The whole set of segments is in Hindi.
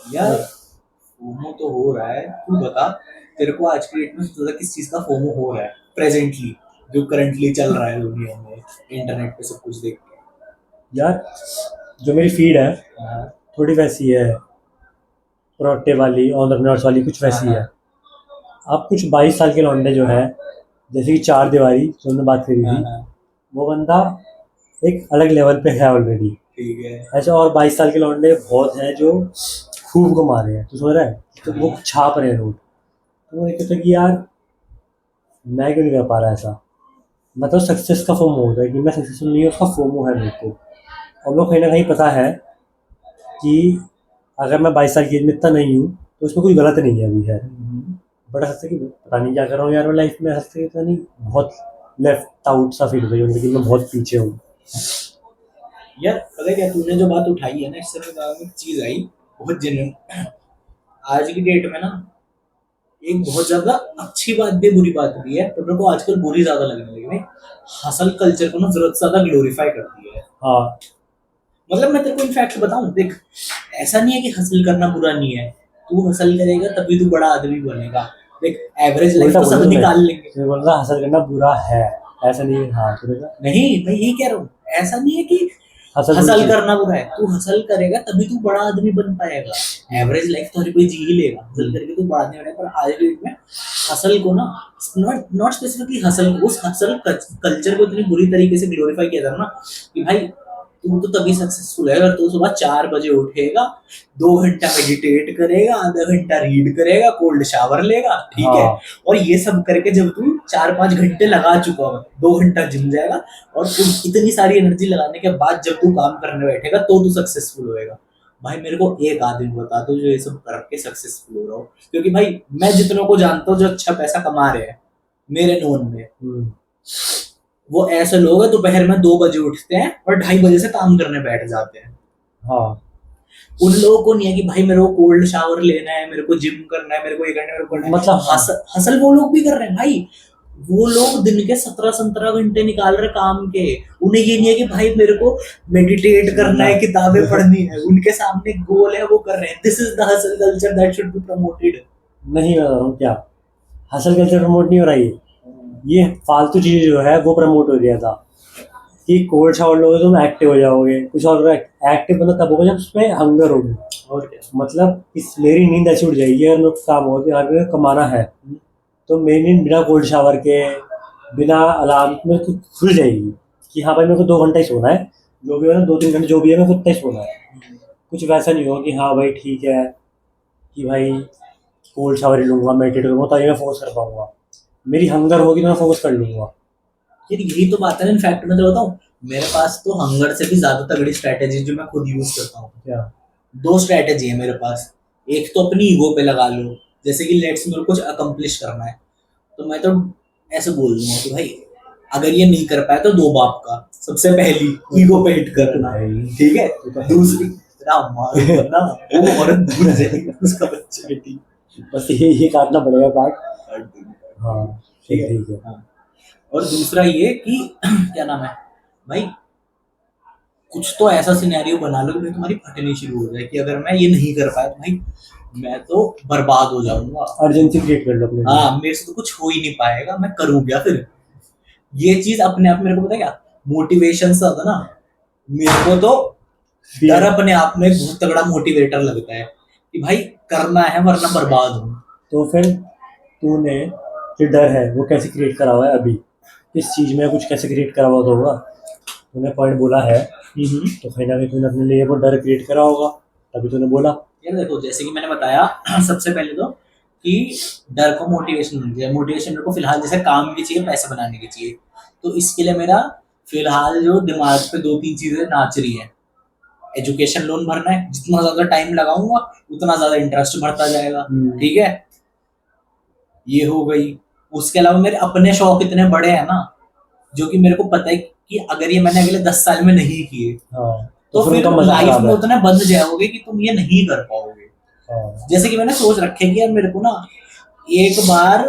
यार फोमो तो हो रहा है, तू बता। तेरे को आज की डेट में सबसे ज्यादा किस चीज का फोमो हो रहा है प्रेजेंटली, जो करंटली चल रहा है दुनिया में, इंटरनेट पे सब कुछ देख के? यार जो मेरी फीड है हाँ थोड़ी वैसी है, प्रोक्टिव वाली, ऑनरनर्स वाली कुछ हाँ वैसी हाँ है। अब कुछ 22 साल के लौंडे जो है, जैसे कि चार दीवारी जो हमने बात करी हाँ थी, हाँ। वो बंदा एक अलग लेवल पे है ऑलरेडी। ठीक है। ऐसे और 22 साल के लौंडे बहुत हैं जो खूब कमा रहे हैं, तो समझ रहा है, तो वो हाँ छाप रहे हैं नोट। तो मैं कहता कि यार मैं क्यों नहीं कर पा रहा ऐसा। मतलब सक्सेस का फोमो होता है कि मैं सक्सेसफुल नहीं हूँ, उसका फोमो है मेरे को। और मेरे को कहीं ना कहीं पता है कि अगर मैं 22 साल की एज में इतना नहीं हूँ तो उसमें कुछ गलत नहीं है अभी है। हम्म। बट हंसते कि पता नहीं क्या कर रहा हूँ यार मैं लाइफ में, हंसते पता नहीं, बहुत लेफ्ट आउट सा फील होता है कि मैं बहुत पीछे हूँ। यार पता है क्या, तूने जो बात उठाई है ना, इससे मेरे दिमाग में एक चीज आई, बहुत जेन्युइन। आज की डेट में ना, एक बहुत ज्यादा अच्छी बात भी है, बुरी बात भी है, पर मेरे को आजकल बुरी ज्यादा लगने लगी है। हसल कल्चर को ना जरूरत से ज्यादा ग्लोरीफाई कर दिया है। हाँ, मतलब मैं तेरे को इनफैक्ट बताऊं, देख, ऐसा नहीं है कि हसल करना बुरा नहीं है। तू हसल करेगा तभी तू बड़ा आदमी बनेगा। देख, एवरेज लाइफ उल्टा तो बोला सब तुमने। निकाल लेंगे। तुम्हें बोल रहा हासिल करना बुरा है, ऐसा नहीं है। हाँ तुमने कहा नहीं, मैं यही कह रहा हूँ, ऐसा नहीं है कि हासिल बुरी हसल चीज। करना बुरा है। तू हसल करेगा तभी तू बड़ा आदमी बन पाएगा। हम्म, एवरेज लाइफ तो हर कोई जी ही लेगा, हसल हम्म, करके तू बड़ा आदमी बनेगा। पर आज के डेट में हसल को ना, नॉट नॉट स्पेसिफिकली हसल, उस हसल कल्चर को इतनी बुरी तरीके से ग्लोरीफाई किया था ना, कि भाई तू तो तभी सक्सेसफुल है अगर तू सुबह 4 बजे उठेगा, 2 घंटा मेडिटेट करेगा, आधा घंटा रीड करेगा, कोल्ड शावर लेगा, ठीक है। हाँ और ये सब करके जब तू 4-5 घंटे लगा चुका हो, 2 घंटा जिम जाएगा, और इतनी सारी एनर्जी लगाने के बाद जब तू काम करने बैठेगा तो तू सक्सेसफुल होएगा। भाई मेरे को एक आदमी बता दो जो ये सब करके सक्सेसफुल हो रहा हो, क्योंकि भाई मैं जितनों को जानता हूँ जो अच्छा पैसा कमा रहे हैं मेरे नोन में, हम्म, वो ऐसे लोग हैं दोपहर में 2 बजे उठते हैं और 2:30 बजे से काम करने बैठ जाते हैं। हाँ। उन लोगों को नहीं है कि भाई मेरे को कोल्ड शावर लेना है, मेरे को जिम करना है, मेरे को ये करना है, मेरे को करना है। मतलब हाँ, हसल वो लोग भी कर रहे हैं भाई। वो लोग दिन के 17-17 घंटे निकाल रहे काम के। उन्हें ये नहीं है कि भाई मेरे को मेडिटेट करना ना है, किताबें पढ़नी है। उनके सामने गोल है, वो कर रहे हैं। This is the hustle culture that should be promoted. नहीं मैं बता रहा हूँ क्या, हासिल कल्चर प्रमोट नहीं हो रहा ये फालतू चीज़ जो है वो प्रमोट हो रहा था कि कोल्ड शावर लोगे तो तुम एक्टिव हो जाओगे, कुछ और एक्टिव मतलब तब होगा जब उसमें हंगर होगी। और क्या। मतलब इस मेरी नींद ऐसी उड़ जाएगी अगर मेरे को काम होगा कि यार मेरे को कमाना है, तो मेरी नींद बिना कोल्ड शावर के, बिना अलार्म मेरे को खुल जाएगी कि हाँ भाई मेरे को 2 घंटा ही सोना है। जो भी हो ना, 2-3 घंटे जो भी है मेरे को उतना ही सोना है। कुछ वैसा नहीं होगा कि हाँ भाई ठीक है कि भाई कोल्ड शावर ही लूंगा, मेडिटेट करूंगा तभी मैं फोकस कर पाऊंगा। मेरी हंगर होगी तो मैं फोकस कर लूंगा। यार यही तो बात है ना। इनफैक्ट मैं तो बताऊं, मेरे पास तो हंगर से भी ज्यादा तगड़ी स्ट्रेटेजी जो मैं खुद यूज करता हूँ। क्या? दो स्ट्रेटेजी है मेरे पास। एक तो अपनी ईगो पे लगा लो, जैसे कि लेट्स मेरे को कुछ अकम्प्लिश करना है, तो मैं तो ऐसे बोल दूंगा कि भाई अगर ये नहीं कर पाया तो दो बाप का। सबसे पहली ईगो पे हिट वो तो करना, है ही, ठीक है। वो तो है दूसरी, ही। तेरा मारूंगा ना, वो औरत भूल जाएगी उसका बच्चा बेटी। बस ये काटना पड़ेगा काट। काट दूंगी, काट हाँ, दूंगी। ठीक ठीक है। ठीक है। हाँ। और दूसरा ये कि क्या नाम है भाई, कुछ तो ऐसा सिनेरियो बना लो कि भाई तुम्हारी फटनी शुरू हो जाए कि अगर मैं ये नहीं कर पाया तो भाई मैं तो बर्बाद हो जाऊंगा। अर्जेंसी क्रिएट कर लो अपने लिए। हाँ, मेरे से तो कुछ हो ही नहीं पाएगा, मैं करूँ क्या फिर। ये चीज अपने आप मेरे को पता है क्या, मोटिवेशन सा था ना, मेरे को तो डर फिर अपने आप में एक बहुत तगड़ा मोटिवेटर लगता है कि भाई करना है वरना बर्बाद हूँ। तो फिर तूने जो डर है वो कैसे क्रिएट करा हुआ है अभी, किस चीज़ में कुछ कैसे क्रिएट करा हुआ तो होगा। तूने पॉइंट बोला है तो कहीं ना कहीं तूने अपने लिए वो डर क्रिएट करा होगा, तभी तूने बोला। यार देखो, जैसे कि मैंने बताया सबसे पहले तो कि डर को मोटिवेशन मिलती है। मोटिवेशन मेरे को फिलहाल जैसे काम की चाहिए, पैसे बनाने की चाहिए। तो इसके लिए मेरा फिलहाल जो दिमाग पे 2-3 चीजें नाच रही है। एजुकेशन लोन भरना है, जितना ज्यादा टाइम लगाऊंगा उतना ज्यादा इंटरेस्ट बढ़ता जाएगा, हम्म, ठीक है। ये हो गई। उसके अलावा मेरे अपने शौक इतने बड़े हैं ना, जो कि मेरे को पता है कि अगर ये मैंने अगले 10 साल में नहीं किए हाँ, तो तो फिर फिर उनका मजा लाइफ खराब में है। उतने बंध जाओगे कि तुम ये नहीं कर पाओगे। हाँ, जैसे कि मैंने सोच रखे कि यार मेरे को ना, एक बार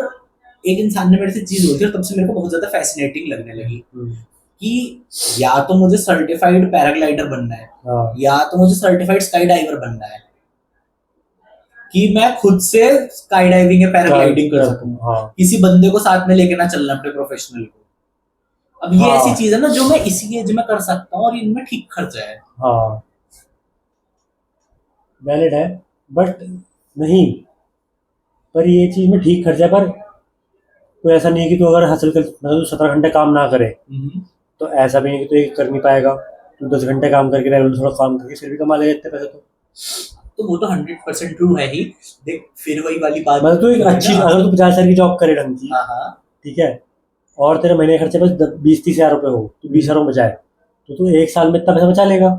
एक इंसान ने मेरे से चीज बोली थी और तब से मेरे को बहुत ज्यादा फैसिनेटिंग लगने लगी हम्म, कि या तो मुझे सर्टिफाइड पैराग्लाइडर बनना है, हाँ, या तो मुझे सर्टिफाइड स्काई डाइवर बनना है। कि मैं खुद से स्काई डाइविंग या पैराग्लाइडिंग कर सकूं, हाँ किसी बंदे को साथ में लेके ना चलना अपने प्रोफेशनल को। अब ये ऐसी हाँ चीज है ना जो मैं इसी एज में कर सकता हूँ और इनमें ठीक खर्चा है। हाँ, वैलिड है, बट नहीं, पर ये चीज़ में ठीक खर्चा है, पर कोई ऐसा नहीं है कि तू अगर हासिल कर, मतलब तू 17 घंटे काम ना करे, तो ऐसा भी नहीं कि तू ये कर नहीं पाएगा। तू 10 घंटे काम करके रेगुलर थोड़ा काम करके फिर भी कमा लेगा इतने पैसे तो। तो वो तो 100% ट्रू है ही। देख फिर वही वाली बात, मतलब तू एक अच्छी, अगर तू 50 हज़ार की जॉब करे ढंग की, हाँ हाँ ठीक है, और तेरे महीने का खर्चे बस 20-30 हज़ार रुपये हो, तो 20 हज़ार बचाए, तो तू एक साल में इतना पैसा बचा लेगा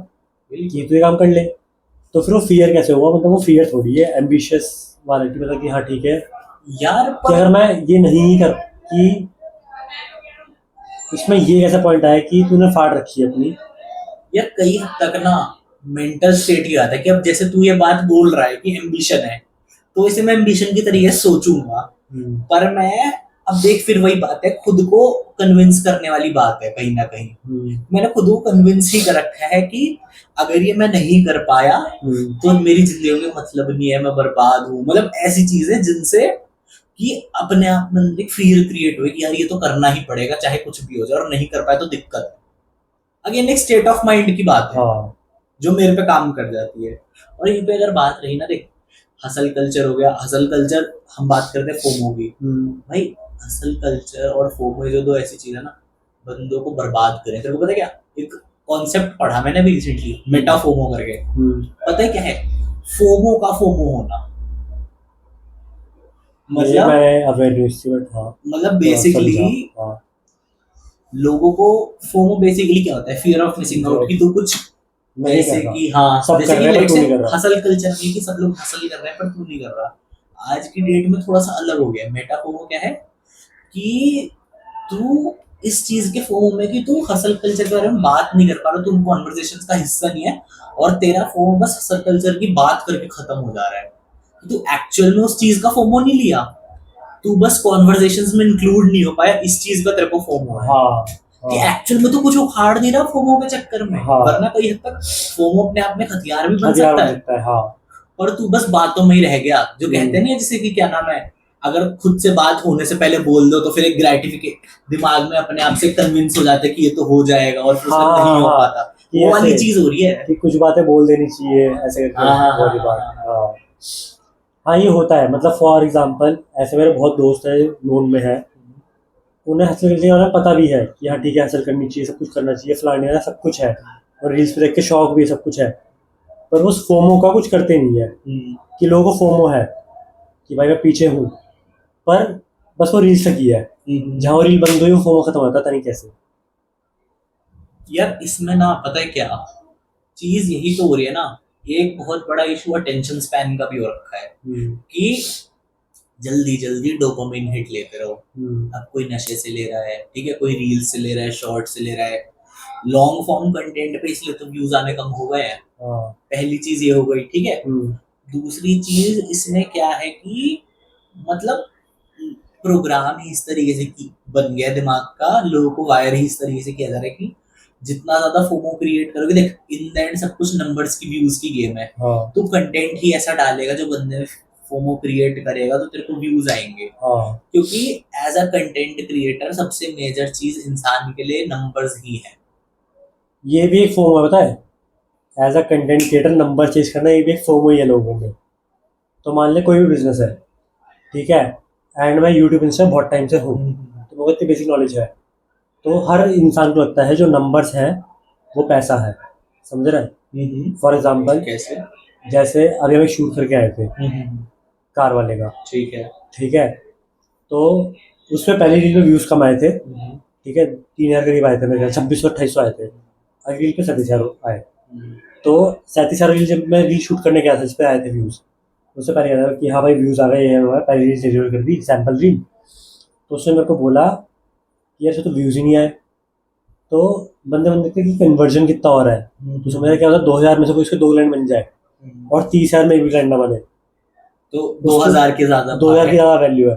कि तू ये काम कर ले। तो फिर वो फियर कैसे हुआ, मतलब वो फियर थोड़ी है, एम्बिशियस वाला की, मतलब कि हाँ ठीक है यार कि पर अगर मैं ये नहीं कर, कि इसमें ये ऐसा पॉइंट आया कि तूने फाड़ रखी है अपनी। यार कई हद तक ना मेंटल स्टेट ही आता है कि अब जैसे तू ये बात बोल रहा है कि एम्बिशन है, तो इसे मैं एम्बिशन की तरीके से सोचूंगा। पर मैं, अब देख फिर वही बात है, खुद को कन्विंस करने वाली बात है कहीं ना कहीं। मैंने खुद को कन्विंस ही कर रखा है कि अगर ये मैं नहीं कर पाया तो मेरी जिंदगी में मतलब नहीं है, मैं बर्बाद हूँ, मतलब ऐसी चीजें जिनसे कि अपने आप में एक फियर क्रिएट हुई कि यार ये तो करना ही पड़ेगा चाहे कुछ भी हो जाए, और नहीं कर पाए तो दिक्कत है। अगेन एक स्टेट ऑफ माइंड की बात है हाँ जो मेरे पे काम कर जाती है। और यहीं पे अगर बात रही ना, देख हसल कल्चर हो गया, हसल कल्चर हम बात करते हैं फोमो की। भाई हसल कल्चर और फोमो जो दो ऐसी चीज है ना, बंदों को बर्बाद करें। तेरे को पता है क्या, एक कॉन्सेप्ट पढ़ा मैंने भी रिसेंटली, मेटा फोमो करके। पता है क्या है फोमो का फोमो होना? ये मतलब मैं अवेयरनेस थी, बट हाँ मतलब थोड़ा बेसिकली समझा। हाँ लोगों को, फोमो बेसिकली क्या होता है, फियर ऑफ मिसिंग आउट, कि तू कुछ नहीं कर जैसे रहा, कि हाँ, सब जैसे कर कि रहे हैं पर लेट्स तू से नहीं कर रहा। हसल कल्चर नहीं कि सब लोग हसल कर रहे हैं पर तू नहीं कर रहा। आज की डेट में थोड़ा सा अलग हो गया। मेटा फोमो क्या है कि तू इस चीज के फोमो में कि तू हसल कल्चर के बारे में बात नहीं कर पा रहा, तू उन कॉन्वर्सेशंस का हिस्सा नहीं है, और तेरा फोमो बस हसल कल्चर की बात करके खत्म हो जा रहा है। तू एक्चुअल में उस चीज का फोमो नहीं लिया, तू बस कॉन्वर्सेशंस में इंक्लूड नहीं हो पाया, इस चीज का तेरे को फोमो है। हाँ कि हाँ एक्चुअल में तो कुछ उखाड़ नहीं रहा फोमो के चक्कर में, हाँ, वरना कई हद तक फोमो अपने आप में हथियार भी बन हथियार सकता बन है। सकता है। हाँ पर तू बस बातों में ही रह गया, जो कहते नहीं है जैसे कि क्या नाम है, अगर खुद से बात होने से पहले बोल दो तो फिर एक ग्रेटिफिकेट दिमाग में अपने आप से कन्विंस हो जाता है कि ये तो हो जाएगा, और फिर उसका हाँ नहीं हो हाँ, पाता। कि वो वाली ऐसे चीज हो रही है। कि कुछ बातें बोल देनी चाहिए ऐसे करके, हाँ हाँ वो हाँ वाली हाँ बात। हाँ हाँ। हाँ हाँ, ये होता है, मतलब फॉर एग्जांपल ऐसे मेरे बहुत दोस्त हैं नोन में है, उन्हें हासिल करने के बारे में पता भी है कि हाँ ठीक है हासिल करनी चाहिए, सब कुछ करना चाहिए, फलाने वाला सब कुछ है, और रील्स पे देख के शौक भी है, सब कुछ है, पर वो उस फोमो का कुछ करते नहीं है। कि लोगों को फोमो है कि भाई मैं पीछे हूँ, पर बस वो रील्स तक ही है, जहाँ वो रील बंद हुई वो फोमो खत्म होता था नहीं कैसे। यार इसमें ना पता है क्या चीज यही तो हो रही है ना, एक बहुत बड़ा इशू अटेंशन स्पैन का भी हो रखा है कि जल्दी जल्दी डोपामिन हिट लेते रहो। अब कोई नशे से ले रहा है, ठीक है, कोई रील से ले रहा है, शॉर्ट से ले रहा है, लॉन्ग फॉर्म कंटेंट पे, इसलिए तो व्यूज आने कम हो गए हैं। हाँ पहली चीज ये हो गई, ठीक है। दूसरी चीज इसमें क्या है कि मतलब प्रोग्राम ही इस तरीके से की बन गया दिमाग का, लोगों को वायर ही इस तरीके से किया जा रहा है कि जितना ज्यादा फोमो क्रिएट करोगे, देख इन द एंड सब कुछ नंबर्स की, व्यूज की गेम है। हाँ तू कंटेंट ही ऐसा डालेगा जो बंदे में फोमो क्रिएट करेगा तो तेरे को व्यूज आएंगे। हाँ, क्योंकि एज अ कंटेंट क्रिएटर सबसे मेजर चीज इंसान के लिए नंबर्स ही है। ये भी एक फोमो है, पता है, as a content creator number chase करना ये भी एक फोमो ही है लोगों में। तो मान ले कोई भी बिजनेस है, ठीक है, एंड मैं यूट्यूब इंस्टा बहुत टाइम से हूँ, तो मुझे इतनी बेसिक नॉलेज है, तो हर इंसान को लगता है जो नंबर्स हैं वो पैसा है, समझ रहे हैं। फॉर एग्जाम्पल कैसे? जैसे अभी हम शूट करके आए थे कार वाले का, ठीक है। ठीक है, तो उसमें पहली रील में व्यूज़ कम आए थे, ठीक है, 3 हज़ार करीब आए थे मेरे ख्याल, 2600-2800 आए थे, अगली रील पे 37 हज़ार आए। तो 37 हज़ार रील जब मैं रील शूट करने गया था जिस पे आए थे व्यूज़, उससे पहले कहा था कि हाँ भाई व्यूज़ आ गए, ये हुआ, पहली रील डिलीवर कर दी सैम्पल रील। तो उसने मेरे को बोला कि यार इसमें तो व्यूज़ ही नहीं आए। तो बंदे बंदे देखते कि कन्वर्जन कितना हो रहा है, तो समझ क्या होता है, 2 हज़ार में से कोई उसके 2 लाइन बन जाए और 30 हज़ार में एक भी लाइन ना बने, तो 2000 के ज्यादा 2 हज़ार की ज़्यादा वैल्यू है,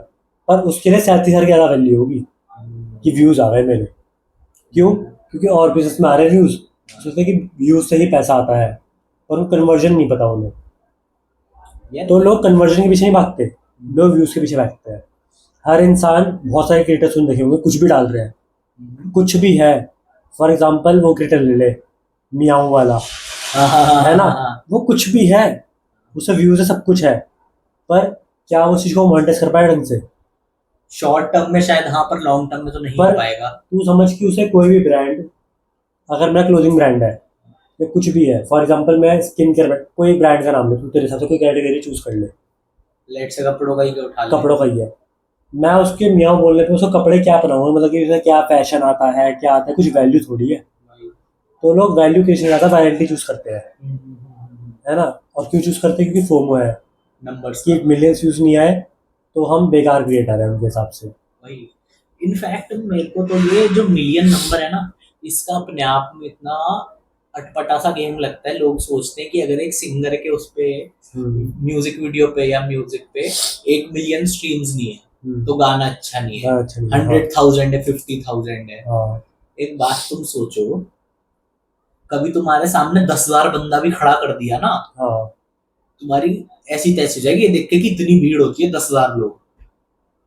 पर उसके लिए 37 हज़ार की ज़्यादा वैल्यू होगी कि व्यूज़ आ गए मेरे। क्यों? क्योंकि और बिजनेस में आ रहे व्यूज़, सोचते हैं कि व्यूज़ से ही पैसा आता है, पर वो कन्वर्जन नहीं पता उन्हें। यार तो लोग कन्वर्जन के पीछे नहीं भागते, लोग व्यूज के पीछे भागते हैं। हर इंसान, बहुत सारे क्रिएटर्स तुम देखे होंगे कुछ भी डाल रहे हैं, कुछ भी है। फॉर एग्जाम्पल वो क्रिएटर ले ले, मियाऊ वाला, है ना, वो कुछ भी है, उससे व्यूज है, सब कुछ है, पर क्या वो उस चीज को मोनेटाइज कर पाए ढंग से? शॉर्ट टर्म में शायद हाँ, पर लॉन्ग टर्म में तो नहीं हो पर पाएगा। तू समझ कि उसे कोई भी ब्रांड, अगर मेरा क्लोथिंग ब्रांड है या कुछ भी है, फॉर एग्जाम्पल मैं स्किन केयर, कोई ब्रांड का नाम ले, तू तेरे हिसाब से कोई कैटेगरी चूज कर ले, लेट से कपड़ों का ही उठा ले। कपड़ों का ही है, मैं उसके मियाँ बोलने पे उसको कपड़े क्या पहनाऊंगा, मतलब कि उसमें क्या फैशन आता है, क्या आता है, कुछ वैल्यू थोड़ी है। तो लोग वैल्यू किस नहीं आता, वायरलिटी चूज करते हैं, है ना। और क्यों चूज करते हैं? क्योंकि फोमो है नंबर्स कि मिलियंस व्यूज नहीं आए तो हम बेकार क्रिएटर हैं उनके हिसाब से। वही। इनफैक्ट मेरे को तो ये जो मिलियन नंबर है ना, इसका अपने आप में इतना अटपटा सा गेम लगता है। लोग सोचते हैं कि अगर एक सिंगर के उस पे म्यूजिक वीडियो पे या म्यूजिक पे 1 मिलियन स्ट्रीम्स नहीं है तो गाना अच्छा नहीं है, अच्छा नहीं है, 100,000 है, 50,000 है। हाँ एक बात तुम सोचो, कभी तुम्हारे सामने 10,000 बंदा भी खड़ा कर दिया ना, हाँ तुम्हारी ऐसी तैसी हो जाएगी ये देख के कि इतनी भीड़ होती है 10,000 लोग।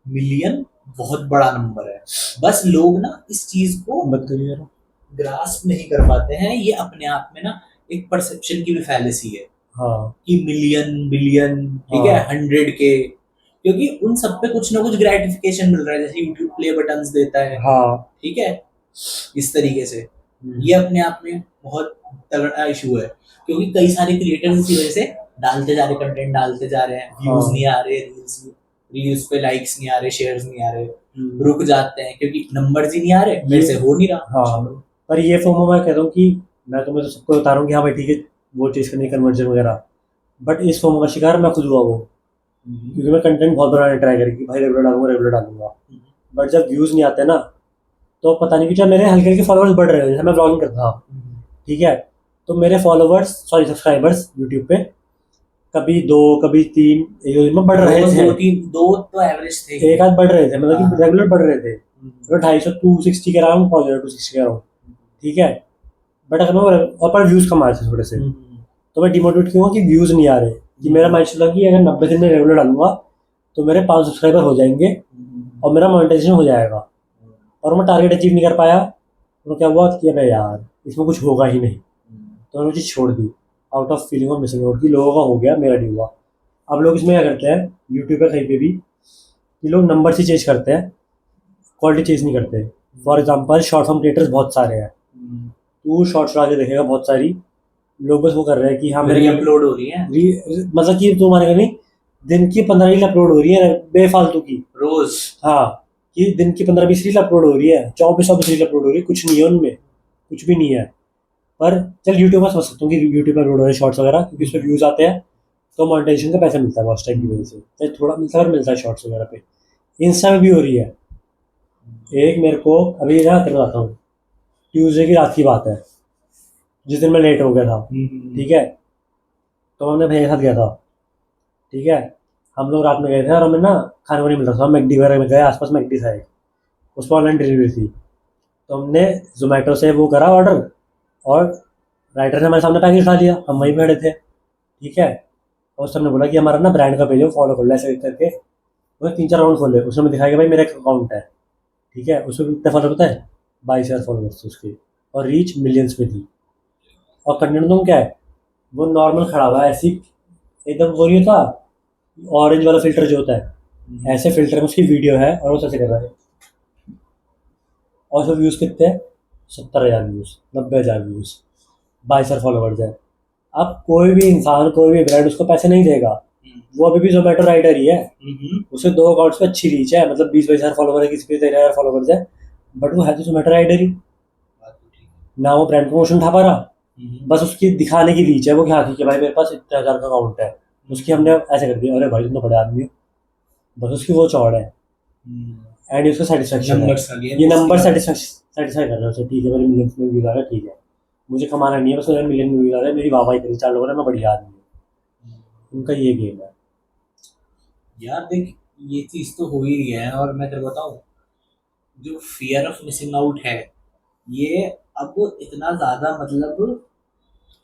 मिलियन बहुत बड़ा नंबर है। बस लोग ना इस चीज को मत करिए यार। ग्रास्प नहीं कर पाते हैं। ये अपने आप में ना एक परसेप्शन की भी फैलेसी है हाँ कि मिलियन बिलियन, ठीक है, हाँ 100K, क्योंकि उन सब पे कुछ ना कुछ ग्रेटिफिकेशन मिल रहा है, जैसे यूट्यूब प्ले बटन्स देता है, हाँ ठीक है, इस तरीके से। ये अपने आप में बहुत तगड़ा इशू है, क्योंकि कई सारे क्रिएटर्स इसी वजह से डालते जा रहे, कंटेंट डालते जा रहे हैं, व्यूज हाँ नहीं आ रहे, रील्स पे लाइक्स नहीं आ रहे, शेयर्स नहीं आ रहे, रुक जाते हैं क्योंकि नंबर्स ही नहीं आ रहे, मेरे से हो नहीं रहा। हाँ। पर ये फोमो मैं कहता हूँ कि मैं तुम्हें तो सबको बता रहा हूँ कि हाँ भाई ठीक है, वो चीज़ करनी, कन्वर्जन वगैरह, बट इस फोमो का शिकार मैं खुद हुआ वो, क्योंकि मैं कंटेंट बहुत बनाने ट्राई करी कि भाई रेगुलर डालूंगा, बट जब व्यूज़ नहीं आते ना, तो पता नहीं कि मेरे हल्के हल्के फॉलोअर्स बढ़ रहे हैं, जैसे मैं ब्लॉगिंग करता था, ठीक है, तो मेरे फॉलोवर्स, सॉरी सब्सक्राइबर्स यूट्यूब पे कभी 2, कभी 3 एक दो दिन में बढ़ रहे थे, दो तो एवरेज थे, एक आध बढ़ रहे थे, मतलब हाँ। कि रेगुलर बढ़ रहे थे, तो 250 260 के अराउंड पहुंच रहा, 260 के अराउंड, ठीक है। बट अगर मैं और पर व्यूज़ कम आ रहे थे थोड़े से, तो मैं डिमोटिवेट क्यों हुआ कि व्यूज़ नहीं आ रहे, कि मेरा माइंड था कि अगर 90 दिन में रेगुलर डालूंगा तो मेरे 5 सब्सक्राइबर हो जाएंगे और मेरा मोनेटाइजेशन हो जाएगा, और मैं टारगेट अचीव नहीं कर पाया, तो क्या हुआ कि अबे यार इसमें कुछ होगा ही नहीं, तो मैंने वो चीज़ छोड़ दी, out of feeling of missing out, कि लोगों का हो गया, मेरा नहीं हुआ। अब लोग इसमें क्या करते हैं यूट्यूब पर कहीं पे भी, कि लोग नंबर से चेंज करते हैं, क्वालिटी चेंज नहीं करते। For example short form creators बहुत सारे हैं, तू शॉर्ट्स आगे देखेगा बहुत सारी, लोग बस वो कर रहे हैं कि हाँ मेरे अपलोड हो रही है, मतलब कि तू मानेगा नहीं, दिन की 15 रील अपलोड हो रही है बेफालतू की रोज, हाँ, कि दिन की 15-20 रील अपलोड हो रही है, 24-24 रील अपलोड हो रही है, कुछ नहीं है उनमें, कुछ भी नहीं है। पर चल यूट्यूब में समझ सकता हूँ कि यूट्यूब पर अपलोड हो रहे हैं शॉर्ट्स वगैरह, क्योंकि उसमें व्यूज आते हैं, तो मोनेटाइजेशन का पैसा मिलता है वॉच टाइम की वजह से, चाहे थोड़ा मिलता है पर मिलता है शॉर्ट्स वगैरह पे। इंस्टा में भी हो रही है। एक मेरे को अभी ना तेरे को बताता हूँ, ट्यूसडे की रात की बात है, जिस दिन मैं लेट हो गया था, ठीक है, तो हमने भैया के साथ गया था, ठीक है, हम लोग रात में गए थे और हमें ना खाने को नहीं मिल रहा था, हम मैकडी वगैरह में गए, आसपास मैकडी था एक, उस पर ऑनलाइन डिलीवरी थी, तो हमने जोमेटो से वो करा ऑर्डर, और राइटर ने हमारे सामने पैकेज उठा लिया, हम वहीं खड़े थे, ठीक है, और उसने हमने बोला कि हमारा ना ब्रांड का पेज है, फॉलो कर लो ऐसे करके, उसने 3-4 अकाउंट खोले, उसने हमें दिखाया कि भाई मेरा एक अकाउंट है, ठीक है, उसमें कितने फॉलोअर पता है, 22,000 फॉलोअर्स थे उसके, और रीच मिलियंस में थी, और कंटेंट तुम क्या है, वो नॉर्मल खड़ा हुआ है ऐसी, एकदम वो नहीं होता ऑरेंज वाला फिल्टर जो होता है, ऐसे फिल्टर में उसकी वीडियो है और वो ऐसे कर रहा है, और उसमें व्यूज़ कितने हैं, 70,000 व्यूज़, 90,000 व्यूज़, 22,000 फॉलोवर्स है। अब कोई भी इंसान, कोई भी ब्रांड उसको पैसे नहीं देगा, वो अभी भी जोमेटो राइडर ही है, उसे 2 अकाउंट्स पे अच्छी रीच है, मतलब 20-22,000 फॉलोवर है, किसी पे 13,000 फॉलोवर्स है, बट वो है तो जोमेटो राइडर ही, ना वो ब्रांड प्रमोशन उठा पा रहा, बस उसकी दिखाने की रीच है वो, कि हाँ ठीक है भाई मेरे पास इतने हज़ार का अकाउंट है, उसकी हमने ऐसे कर दिया, अरे भाई तुम तो बड़े आदमी हो, बस उसकी वो चौड़ है, एंड उसका सेटिस्फेक्शन है, ये नंबर सेटिस्फाई कर रहा है उसे, ठीक है मेरे मिलियंस में व्यूज आ रहा है, ठीक है, मुझे कमाना नहीं है, बस मेरे मिलियन में व्यूज आ रहा है, मेरी वाहवाही करी 4 लोगों ने, मैं बढ़िया आदमी हूँ, उनका ये गेम है। यार देख, ये चीज तो हो ही रही है। और मैं तेरे को बताऊं, जो फियर ऑफ मिसिंग आउट है, ये अब इतना ज्यादा मतलब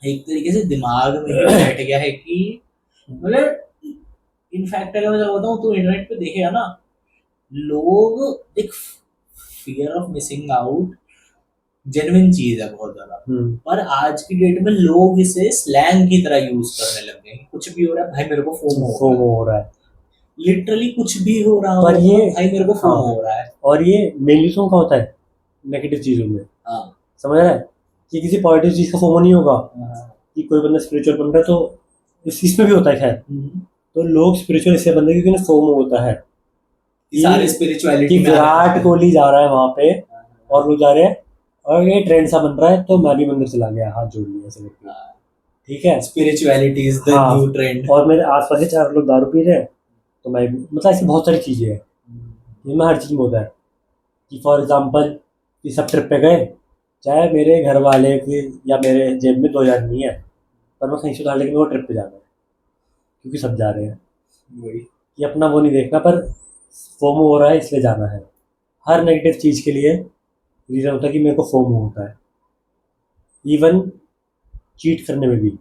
एक तरीके से दिमाग में ही बैठ गया है कि मतलब इनफैक्ट अगर मैं तेरे को बताऊं, तो इंटरनेट पे देखेगा ना, लोग एक fear of missing out genuine चीज है बहुत ज्यादा। पर आज की डेट में लोग इसे स्लैंग की तरह यूज करने लग गए हैं। कुछ भी हो रहा है भाई मेरे को फोमो हो रहा फोमो है, हो रहा है। लिटरली कुछ भी हो रहा पर होगा ये भाई मेरे को हाँ, फोमो हो रहा है। और ये मेनली का होता है नेगेटिव चीजों में, हाँ समझ रहा है, कि किसी पॉजिटिव चीज का फोमो नहीं होगा। हाँ। कि कोई बंदा स्पिरिचुअल बन रहा है तो इसमें भी होता है खैर। तो लोग स्पिरिचुअल इससे बनते हैं क्योंकि उन्हें फोमो होता है सारे कि स्पिरिचुअलिटी में आने विराट लगते कोहली जा रहा है वहां पे हैं। और लोग जा रहे हैं, और ये ट्रेंड सा बन रहा है तो मैं भी मंदिर चला गया हाथ जोड़ लिया ऐसे करके। ठीक है। स्पिरिचुअलिटी इज द हाँ, न्यू ट्रेंड। और मेरे आसपास से 4 लोग दारू पी रहे हैं तो मैं भी, मतलब ऐसी बहुत सारी चीजें हैं। इनमें हर चीज में होता है कि फॉर एग्जाम्पल कि सब ट्रिप पे गए, चाहे मेरे घर वाले के या मेरे जेब में 2,000 नहीं है, पर मैं कहीं से उधार लेके मेरे को ट्रिप पे जाना है क्योंकि सब जा रहे हैं। वही। कि अपना वो नहीं देखना, पर फोमो हो रहा है इसलिए जाना है। हर नेगेटिव चीज के लिए रीजन होता है कि मेरे को फोमो होता है। इवन चीट करने में भी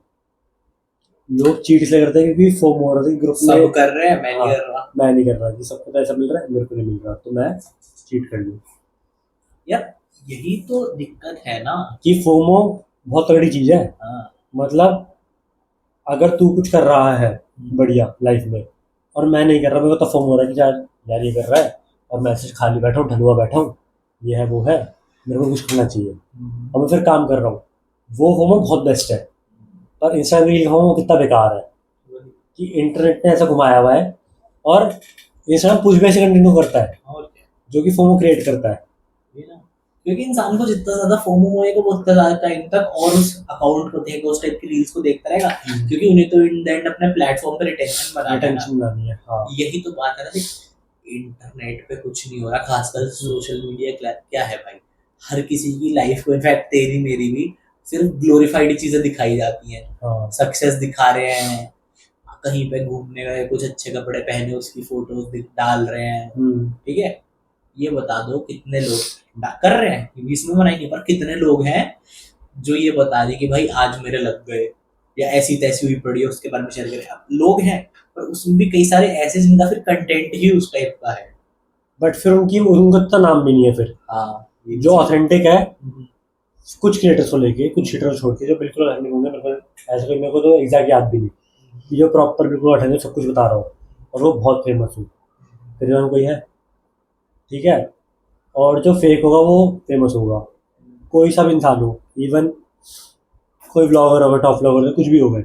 लोग चीट इसलिए करते हैं क्योंकि फोमो हो रहा था ग्रुप सब में। कर रहे हैं, मैं नहीं हाँ, कर रहा। मैं नहीं कर रहा कि सबको तो ऐसा मिल रहा है, मेरे को नहीं मिल रहा तो मैं चीट कर लूँ। यार यही तो दिक्कत है ना। कि फोमो बहुत तगड़ी चीज है। हाँ। मतलब अगर तू कुछ कर रहा है बढ़िया लाइफ में और मैं नहीं कर रहा, मेरे को तो फोमो हो रहा है कि यार यार ये कर रहा है और मैं ऐसे खाली बैठा हूँ, ढलुआ बैठा हूँ, ये है वो है, मेरे को कुछ करना चाहिए और मैं फिर काम कर रहा हूँ, वो फोमो बहुत बेस्ट है। पर इंस्टाग्राम रील फोमो कितना बेकार है कि इंटरनेट ने ऐसा घुमाया हुआ है, और इंस्टाग्राम कुछ भी ऐसे कंटेंट को करता है और क्या। जो कि फोमो क्रिएट करता है। ये ना, क्योंकि इंसान को जितना ज्यादा फोमो होएगा वो उतना ज्यादा टाइम तक और उस अकाउंट को देखेगा, उस टाइप की रील्स को देखता रहेगा। क्योंकि उन्हें तो इन द एंड अपने प्लेटफॉर्म पे रिटेंशन बनाना है ना। टेंशन लानी है। हाँ। यही तो बात है ना। देख, इंटरनेट पे कुछ नहीं हो रहा, खासकर सोशल मीडिया क्या है भाई। हर किसी की लाइफ को, इनफैक्ट तेरी मेरी भी, सिर्फ ग्लोरीफाइड चीजें दिखाई जाती हैं। हाँ। सक्सेस दिखा रहे हैं, कहीं पे घूमने गए, कुछ अच्छे कपड़े पहने उसकी फोटोज डाल रहे हैं। ठीक है, ये बता दो कितने लोग कर रहे हैं, क्योंकि इसमें मना ही नहीं, पर कितने लोग हैं जो ये बता दें कि भाई आज मेरे लग गए, या ऐसी तैसी हुई पड़ी है उसके बारे में शेयर करें। अब लोग हैं, पर उसमें भी कई सारे ऐसे जिनका फिर कंटेंट ही उस टाइप का है। बट फिर उनका इतना नाम भी नहीं है फिर। हाँ, ये जो ऑथेंटिक है हम्म, कुछ क्रिएटर्स को लेके, कुछ क्रिएटर्स छोड़ के जो बिल्कुल ऑथेंटिक होंगे, मेरे को ऐसा कोई मेरे को तो एग्जैक्ट याद भी नहीं कि जो प्रॉपर बिल्कुल ऑथेंटिक सब कुछ बता रहा हूँ और वो बहुत फेमस हो, फिर जो कोई है। ठीक है। और जो फेक होगा वो फेमस होगा, कोई सा भी इंसान हो, इवन कोई ब्लॉगर होगा, टॉप ब्लॉगर कुछ भी होगा,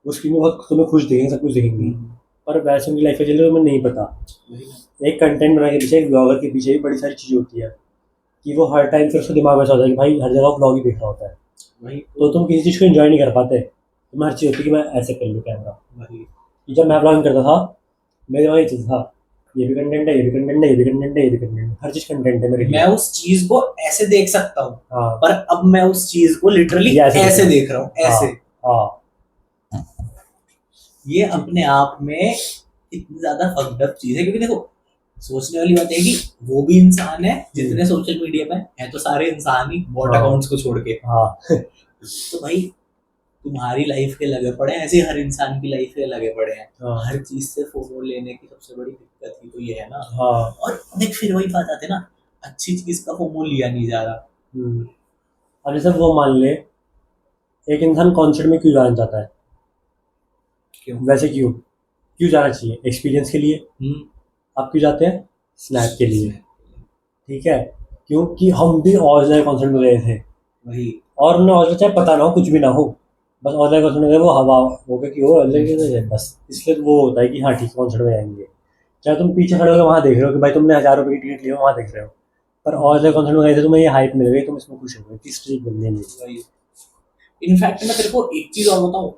उसकी में बहुत तुम्हें खुश दिखेंगे, सब कुछ दिखेंगे, पर वैसे उनकी लाइफ में चले तो तुम्हें नहीं पता। एक कंटेंट बनाने के पीछे, एक ब्लॉगर के पीछे भी बड़ी सारी चीज़ें होती है कि वो हर टाइम फिर उसके दिमाग में ऐसा होता है कि भाई हर जगह ब्लॉग ही देख रहा होता है, वही तो तुम किसी चीज़ को एंजॉय नहीं कर पाते। तुम्हें हर चीज़ होती है कि मैं ऐसे कर लूँ कैमरा। वही। कि जब मैं ब्लॉगिंग करता था मेरे दिमाग ये चीज़ था, ये भी कंटेंट है, ये भी कंटेंट है, ये भी कंटेंट है, ये भी कंटेंट है, हर चीज़ कंटेंट है मेरे लिए। मैं उस चीज को ऐसे देख सकता हूँ, हाँ। पर अब मैं उस चीज को लिटरली ये ऐसे ऐसे देख रहा हूँ, ऐसे। हाँ। ये अपने आप में इतनी ज्यादा फक्ड अप चीज है, क्योंकि देखो सोचने वाली बात है कि वो भी इंसान है, जितने सोशल मीडिया पे हैं तो सारे इंसान ही, बॉट हाँ। अकाउंट्स को छोड़ के। हाँ। तो भाई तुम्हारी लाइफ के लगे पड़े हैं, ऐसे ही हर इंसान की लाइफ के लगे पड़े हैं। हाँ। हर चीज से फोटो लेने की सबसे बड़ी दिक्कत ही तो ये है ना। हाँ। और देख फिर वही बात आती है ना, अच्छी चीज का फोमो लिया नहीं जा रहा। अब जैसे वो मान ले, एक इंसान कॉन्सर्ट में क्यों जाना चाहता है, क्यों? वैसे क्यों क्यों जाना चाहिए, एक्सपीरियंस के लिए। आप क्यों जाते हैं, स्नैप के लिए। ठीक है। क्योंकि हम भी ऑजलाइन कॉन्सर्ट में गए थे, वही। और उन्हें ऑजलाइन चाहे पता ना हो कुछ भी ना हो, बस ऑनलाइन कॉन्सर्ट में गए, वो हवा हो गया कि वो ऑनलाइन बस, इसलिए वो होता है कि हाँ ठीक कॉन्सर्ट में जाएंगे। चाहे तुम पीछे खड़े होकर वहाँ देख रहे हो कि भाई तुमने 1,000 रुपये की टिकट ली हो, वहाँ देख रहे हो, पर ऑनलाइन कॉन्सर्ट में गए थे, तुम्हें ये हाइप मिल गई, तुम इसमें खुश हो गए, किस चीज बनने में। वही। इनफैक्ट मैं तेरे को एक चीज और बताऊं,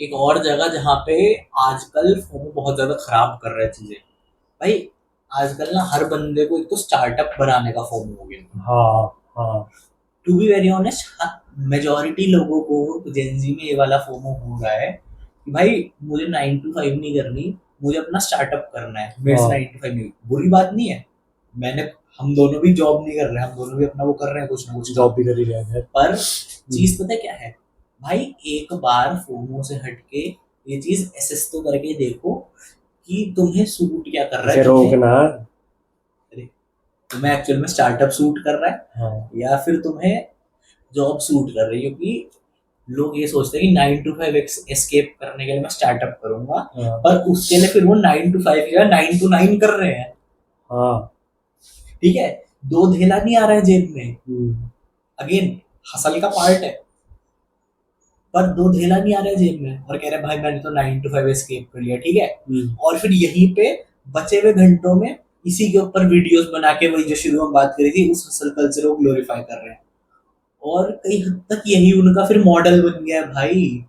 एक और जगह जहाँ पे आजकल फोमो बहुत ज्यादा खराब कर रहा है चीजें। भाई आजकल ना हर बंदे को एक तो स्टार्टअप बनाने का फोमो हो गया। हाँ। हाँ। To be very honest, majority लोगों को जेंजी में ये वाला फोमो हो रहा है कि भाई मुझे 9 to 5 नहीं करनी, मुझे अपना स्टार्टअप करना है, मेरे से हाँ। 9 to 5 नहीं। बुरी बात नहीं है, मैंने हम दोनों भी जॉब नहीं कर रहे हैं, हम दोनों भी अपना वो कर रहे हैं, कुछ ना कुछ जॉब भी कर ही रहे हैं। पर चीज पता है क्या है भाई, एक बार फोमो से हटके ये चीज एसेस तो करके देखो कि तुम्हें सूट क्या कर रहा इसे है, तुम्हें रोकना। तुम्हें एक्चुअल में स्टार्टअप सूट कर रहा है हाँ या फिर तुम्हें जॉब सूट कर रही है। क्योंकि लोग ये सोचते हैं कि 9 to 5 एस्केप करने के लिए मैं स्टार्टअप करूंगा, हाँ पर उसके लिए फिर वो 9 to 5 या 9 to 9 कर रहे हैं। हाँ। ठीक है, दो धेला नहीं आ रहा है जेब में, हम्म, अगेन हसल का पार्ट है, पर दो धेला नहीं आ रहा है जेब में और कह रहे हैं भाई मैंने तो 9 to 5 एस्केप कर लिया। ठीक है, और फिर यहीं पे बचे हुए घंटों में इसी के ऊपर वीडियोस बना के, वही जो शुरू में बात करी थी, उस हसल कल्चर को ग्लोरीफाई कर रहे हैं। और कई हद तक यही उनका फिर मॉडल बन गया है भाई।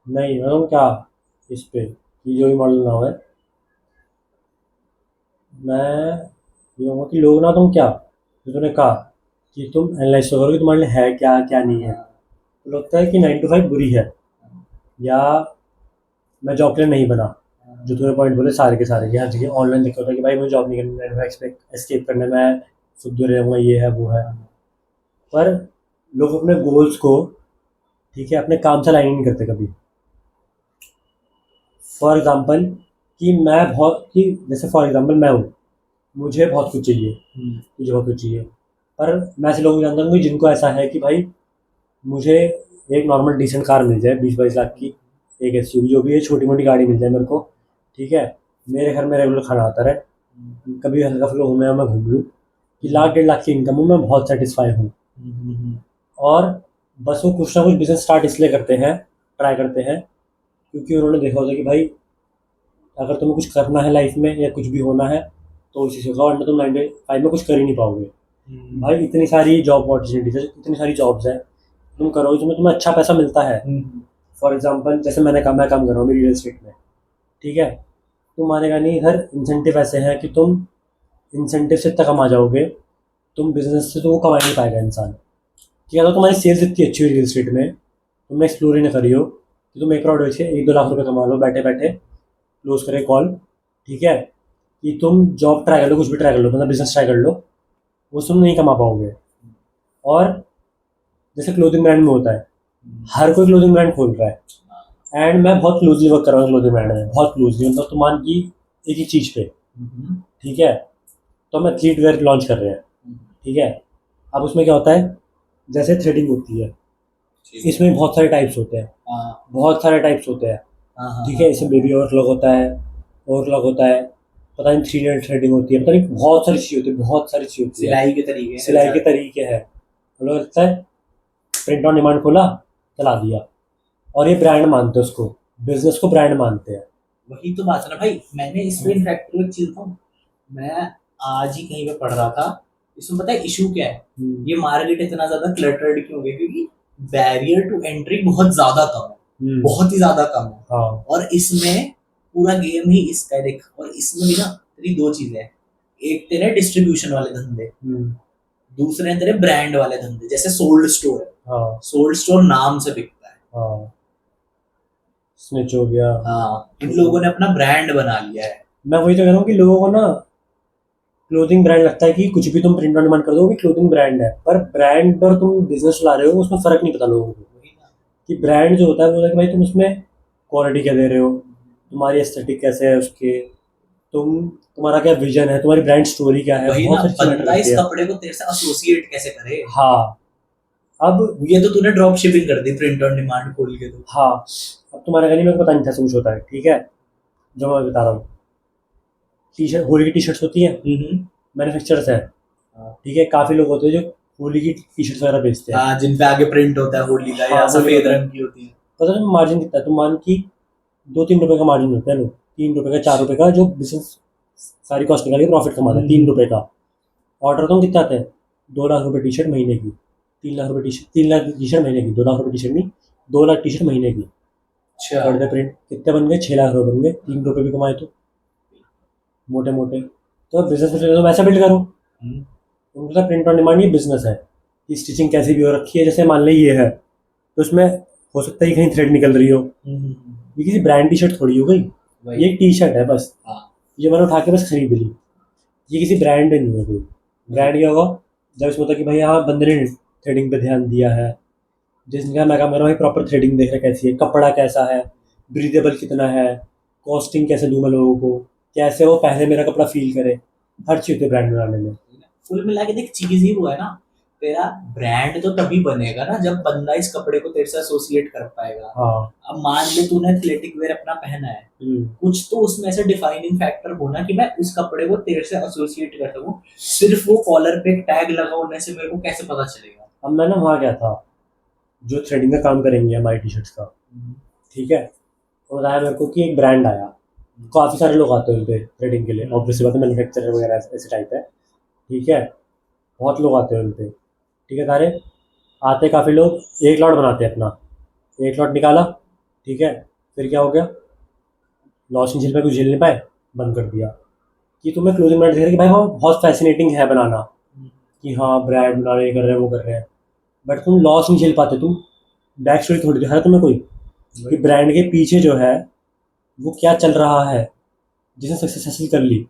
नहीं मतलब क्या इस पे कि जो भी मॉडल ना हो, मैं ये कहूँगा कि लोग ना, तुम क्या जो तूने कहा कि तुम एनालाइज करो कि तुम्हारे लिए है क्या क्या नहीं है, तो लगता है कि 9 to 5 बुरी है, या मैं जॉब के लिए नहीं बना। जो तूने पॉइंट बोले सारे के सारे, कि हर जगह ऑनलाइन दिक्कत है कि भाई मुझे जॉब नहीं करनी, 9 to 5 एस्केप करने में खुद रहूँगा, ये है वो है। पर लोग अपने गोल्स को, ठीक है, अपने काम से अलाइन नहीं करते कभी। फॉर एग्जाम्पल कि मैं बहुत कि जैसे फॉर एग्जाम्पल मैं हूँ, मुझे बहुत कुछ चाहिए, मुझे बहुत कुछ चाहिए, पर मैं ऐसे लोग जानता हूँ कि जिनको ऐसा है कि भाई मुझे एक नॉर्मल डिसेंट कार मिल जाए 20-22 लाख की, एक एसयूवी जो भी है, छोटी मोटी गाड़ी मिल जाए मेरे को, ठीक है, मेरे घर में रेगुलर खाना आता रहे, कभी हल्का फुल्का घूमे मैं घूम लूँ, कि 1-1.5 लाख की इनकम हो, मैं बहुत सेटिस्फाई हूँ। और बस वो कुछ ना कुछ बिजनेस स्टार्ट इसलिए करते हैं, ट्राई करते हैं, क्योंकि उन्होंने देखा होता है कि भाई अगर तुम्हें कुछ करना है लाइफ में या कुछ भी होना है तो इसी से होगा, वरना तुम 9 to 5 में कुछ कर ही नहीं पाओगे। भाई इतनी सारी जॉब अपॉर्चुनिटीज है, इतनी सारी जॉब्स है, तुम करोगे तुम्हें तुम्हें अच्छा पैसा मिलता है। फॉर एग्जांपल जैसे मैं काम कर रहा हूँ रियल एस्टेट में, ठीक है, तुम मानेगा नहीं, इधर इंसेंटिव ऐसे हैं कि तुम इंसेंटिव से इतना कमा जाओगे, तुम बिजनेस से तो वो कमा ही नहीं पाएगा इंसान। ठीक है, तो तुम्हारी सेल्स इतनी अच्छी हुई रियल एस्टेट में, तुमने एक्सप्लोर ही ना करी हो कि तुम एक प्रोडक्ट से 1-2 लाख रुपए कमा लो बैठे बैठे, क्लोज करे कॉल, ठीक है, कि तुम जॉब ट्राई कर लो, कुछ भी ट्राई कर लो, मतलब बिजनेस ट्राई कर लो, वो तुम नहीं कमा पाओगे। और जैसे क्लोथिंग ब्रांड में होता है, हर कोई क्लोथिंग ब्रांड खोल रहा है, एंड मैं बहुत क्लोजली वर्क कर रहा हूँ क्लोथिंग ब्रांड में, बहुत क्लोजली, मतलब तुम मान की एक ही चीज़ पे, ठीक है, तो हम एथलीट वेयर लॉन्च कर रहे हैं, ठीक है। अब उसमें क्या होता है, जैसे थ्रेडिंग होती है, इसमें बहुत सारे टाइप्स होते हैं, बहुत सारे टाइप्स होते हैं, ठीक है, इसमें बेबी ओवरलॉक होता है, ओवरलॉक होता है, पता नहीं 3 थ्रेडिंग होती है, पता नहीं बहुत सारी चीज़ होती है, बहुत सारी चीज़ होती है, सिलाई के तरीके हैं। हम लोग लगता है प्रिंट ऑन डिमांड खोला, चला दिया, और ये ब्रांड मानते हैं उसको, बिजनेस को ब्रांड मानते हैं। वही तो बात है ना भाई। मैंने इस पे इनफैक्ट एक चीज बताऊं, मैं आज ही कहीं पे पढ़ रहा था, इसमें पता है इशू क्या है, ये मार्केट इतना ज्यादा क्लटर्ड क्यों हो गया, क्योंकि बैरियर टू एंट्री बहुत ज्यादा कम है, बहुत ही ज्यादा कम है। हाँ और इसमें पूरा गेम ही इसका है देख। और इसमें भी ना तेरी दो चीजें हैं, एक तेरे डिस्ट्रीब्यूशन वाले धंधे, दूसरे हैं तेरे ब्रांड वाले धंधे। जैसे सोल्ड स्टोर है, हाँ सोल्ड स्टोर नाम से बिकता है, हाँ, स्निच हो गया। हाँ, इन लोगों ने अपना ब्रांड बना लिया है। मैं वही तो कह रहा हूँ कि लोगों को ना क्लोथिंग ब्रांड लगता है कि कुछ भी तुम प्रिंट ऑन डिमांड कर दो कि क्लोथिंग ब्रांड है, पर ब्रांड और तुम बिजनेस चला रहे हो उसमें फ़र्क नहीं पता लोगों को, कि ब्रांड जो होता है वो होता है कि भाई तुम उसमें क्वालिटी क्या दे रहे हो, तुम्हारी एस्थेटिक कैसे है उसके, तुम्हारा क्या विजन है, तुम्हारी ब्रांड स्टोरी क्या है, वही बहुत ना, सारी चीज़ मैटर बंदा करती इस है। कपड़े को तेरे से एसोसिएट कैसे करे। हाँ अब ये तो तूने ड्रॉप शिपिंग कर दी प्रिंट ऑन डिमांड खोल के तो। हाँ, अब तुम्हारे घर में पता नहीं था ऐसा कुछ होता है, ठीक है, जो मैं बता रहा हूँ, टी शर्ट, होली की टी शर्ट्स होती हैं, मैन्युफैक्चरर्स है, ठीक है, काफ़ी लोग होते हैं जो होली की टी शर्ट्स वगैरह बेचते हैं, हाँ, जिन पे आगे प्रिंट होता है होली का, या हाँ, सफेद रंग की होती है। पता है मार्जिन कितना है, तुम मान की 2-3 रुपए का मार्जिन होता है, लोग 3 रुपए का 4 रुपए का, जो बिजनेस सारी कॉस्ट निकाल के प्रॉफिट कमाते हैं 3 रुपए का। ऑर्डर तो कितना आता है, 2 लाख रुपए टी शर्ट महीने की, 3 लाख रुपए T shirt, 3 lakh T shirt महीने की, 2 लाख रुपए टी शर्ट नहीं, 2 लाख टी शर्ट महीने की, अच्छा, कर दे प्रिंट, कितने बन गए, 6 लाख रुपए बन गए, 3 रुपए भी कमाए तो मोटे मोटे। तो बिजनेस में तो वैसा बिल्ड करो, उनका प्रिंट ऑन डिमांड ये बिजनेस है, कि स्टिचिंग कैसी भी हो रखी है, जैसे मान ली ये है, तो उसमें हो सकता है कहीं थ्रेड निकल रही हो, ये किसी ब्रांड टी शर्ट थोड़ी हो गई, ये एक टी शर्ट है बस, हाँ, ये मैंने उठा के बस खरीद ली, ये किसी ब्रांड नहीं है कोई। ब्रांड क्या होगा, जब इसमें होता है कि भाई हाँ बंदे ने थ्रेडिंग पे ध्यान दिया है, जिसने कहा मैं काम कर रहा हूँ प्रॉपर थ्रेडिंग देख रहा है कैसी है, कपड़ा कैसा है, ब्रीदेबल कितना है, कॉस्टिंग कैसे दूं मैं लोगों को, कैसे वो पहले मेरा कपड़ा फील करे, हर चीज़ होती है ब्रांड बनाने में। कुल मिला के देख चीज ही वो है ना, तेरा ब्रांड तो तभी बनेगा ना जब बंदा इस कपड़े को तेरे से एसोसिएट कर पाएगा। हाँ। अब मान ले तूने एथलेटिक वेयर अपना पहना है, कुछ तो उसमें ऐसे डिफाइनिंग फैक्टर होना कि मैं उस कपड़े को तेरे से एसोसिएट कर सकूं। सिर्फ वो कॉलर पे एक टैग लगा होने से मेरे को कैसे पता चलेगा? अब मैं ना वहाँ गया था, जो थ्रेडिंग का काम करेंगे हमारी टी शर्ट्स का, ठीक है, तो बताया मेरे को कि एक ब्रांड आया, काफ़ी सारे लोग आते हैं उन पे थ्रेडिंग के लिए, ऑब्वियसली बात है, मैन्युफैक्चरर वगैरह ऐसे टाइप है, ठीक है, बहुत लोग आते हैं उन पे, ठीक है, सारे आते काफ़ी लोग, एक लॉट बनाते हैं अपना, एक लॉट निकाला, ठीक है, फिर क्या हो गया, लॉस नहीं झेल पाए, कुछ झेल नहीं पाए, बंद कर दिया। कि तुम्हें क्लोजिंग ब्रांड दिख रहा है कि भाई हाँ बहुत फैसिनेटिंग है बनाना, कि हाँ ब्रांड बना रहे, ये कर रहे हैं, वो कर रहे हैं, बट तुम लॉस नहीं झेल पाते, तुम बैक स्टोरी थोड़ी दिखा रहा तुम्हें कोई, कि ब्रांड के पीछे जो है वो क्या चल रहा है, जिसने सक्सेस हासिल कर ली,